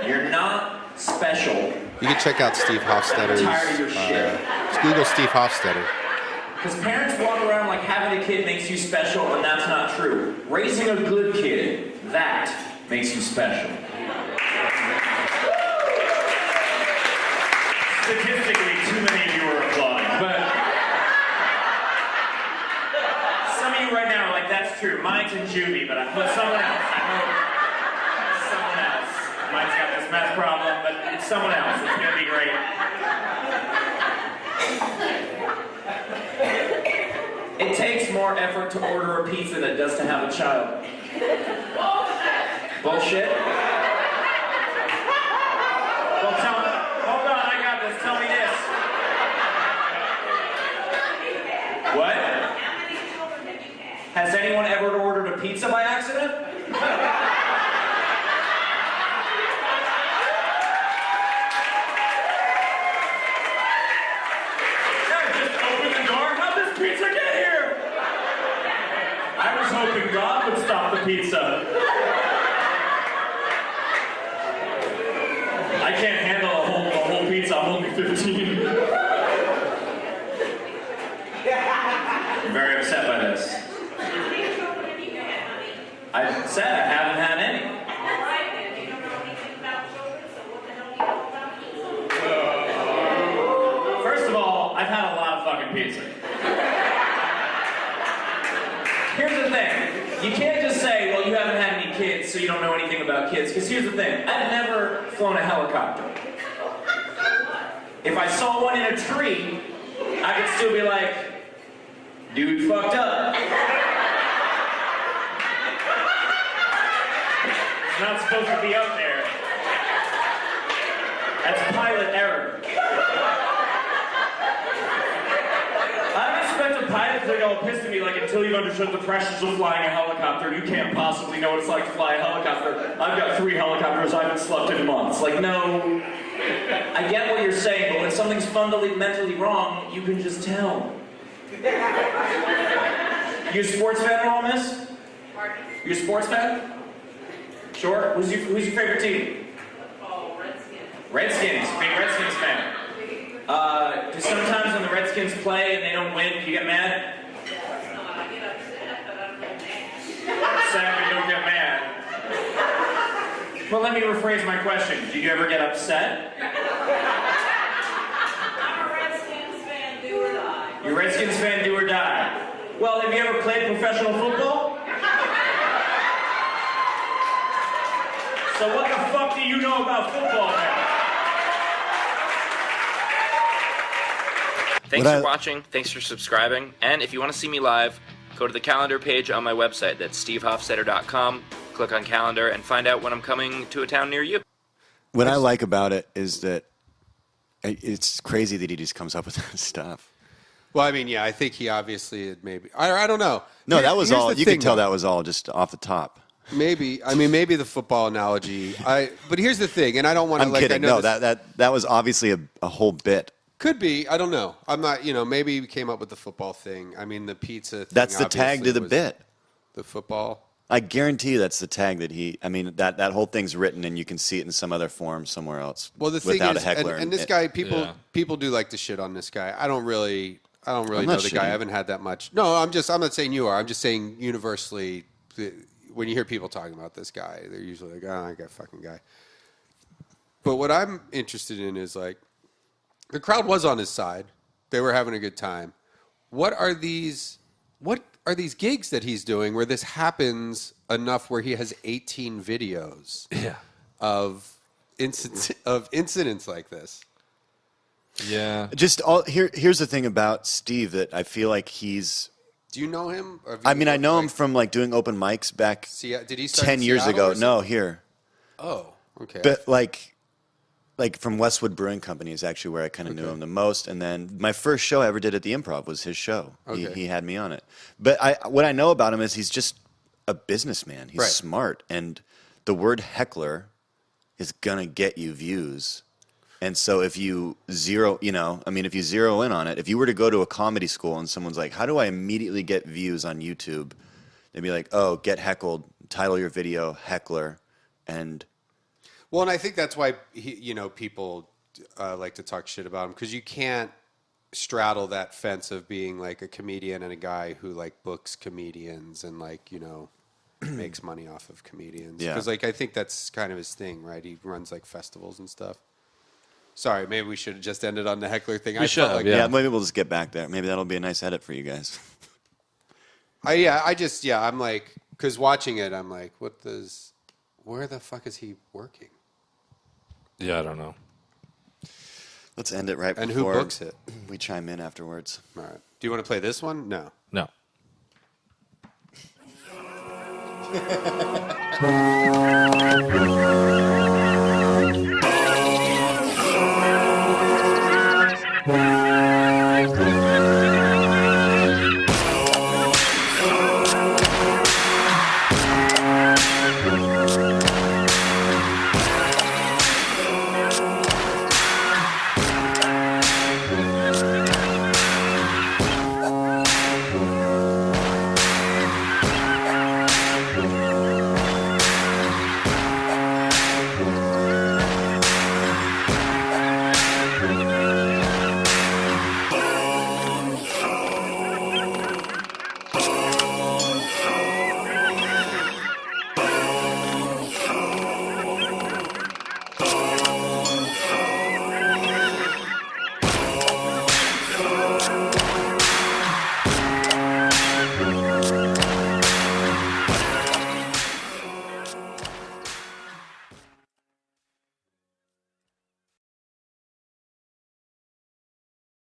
You're not special. You can check out Steve Hofstadter's. I'm tired of your shit. Just Google Steve Hofstadter. Because parents walk around like having a kid makes you special, and that's not true. Raising a good kid, that makes you special. Statistically, too many of you are applauding, but some of you right now are like, that's true. Mine's in juvie, but someone else. I hope someone else. Mine's got this meth problem, but it's someone else. It's going to be great. It takes more effort to order a pizza than it does to have a child. Bullshit? Well, hold on, I got this. Tell me this. What? Has anyone ever ordered a pizza by accident? Just open the door. How'd this pizza get here? I was hoping God would stop the pizza. I can't handle a whole pizza. I'm only 15. I'm very upset by this. I said I haven't had any. First of all, I've had a lot of fucking pizza. Here's the thing. You can't just say, well, you haven't had any kids, so you don't know anything about kids. Because here's the thing. I've never flown a helicopter. If I saw one in a tree, I could still be like, dude fucked up. It's not supposed to be up there. That's pilot error. I don't expect a pilot to get all pissed at me like, until you've understood the pressures of flying a helicopter, you can't possibly know what it's like to fly a helicopter. I've got 3 helicopters, I haven't slept in months. Like, no. I get what you're saying, but when something's fundamentally wrong, you can just tell. You a sports fan at all, miss? You a sports fan? Sure. Who's your favorite team? Oh, Redskins. Redskins. Big Redskins fan. Do sometimes when the Redskins play and they don't win, you get mad? I get upset, but I'm not mad. Upset, but you don't get mad. Well, let me rephrase my question. Do you ever get upset? I'm a Redskins fan, do or die. You're a Redskins fan, do or die. Well, have you ever played professional football? So what the fuck do you know about football now? Thanks for watching. Thanks for subscribing. And if you want to see me live, go to the calendar page on my website. That's stevehofstetter.com. Click on calendar and find out when I'm coming to a town near you. What I like about it is that it's crazy that he just comes up with that stuff. Well, I mean, yeah, I think he obviously had maybe. I don't know. No, that was all. Here's the You thing, could tell though. that was all just off the top. Maybe. I mean, maybe the football analogy. But here's the thing, and I don't want to. I'm like, kidding. I know No, that was obviously a whole bit. Could be. I don't know. I'm not. Maybe he came up with the football thing. I mean, the pizza thing. That's the tag to the was bit. The football. I guarantee you that's the tag that he. I mean, that whole thing's written, and you can see it in some other form somewhere else. Well, the thing without is, a heckler. and this guy, people do like to shit on this guy. I don't really know the guy. shitting. I haven't had that much. No, I'm not saying you are. I'm just saying universally, when you hear people talking about this guy, they're usually like, oh, that fucking guy. But what I'm interested in is like, the crowd was on his side. They were having a good time. What are these gigs that he's doing where this happens enough where he has 18 videos of incidents like this? Yeah. Here's the thing about Steve that I feel like he's. Do you know him? I mean, I know him from like doing open mics back. Did he start 10 in years Seattle ago? or No, here. Oh, okay. But like from Westwood Brewing Company is actually where I kind of knew him the most. And then my first show I ever did at the Improv was his show. Okay. He had me on it. But what I know about him is he's just a businessman. He's Right. smart, and the word heckler is gonna get you views. And so if you zero in on it, if you were to go to a comedy school and someone's like, how do I immediately get views on YouTube? They'd be like, oh, get heckled, title your video heckler, and Well, and I think that's why people like to talk shit about him, because you can't straddle that fence of being like a comedian and a guy who like books comedians and like makes money off of comedians. Yeah. Because like I think that's kind of his thing, right? He runs like festivals and stuff. Sorry, maybe we should have just ended on the heckler thing. We should have, yeah. Maybe we'll just get back there. Maybe that'll be a nice edit for you guys. I'm like, because watching it, I'm like, where the fuck is he working? Yeah, I don't know. Let's end it right And before who books it? we chime in afterwards. All right. Do you want to play this one? No. No.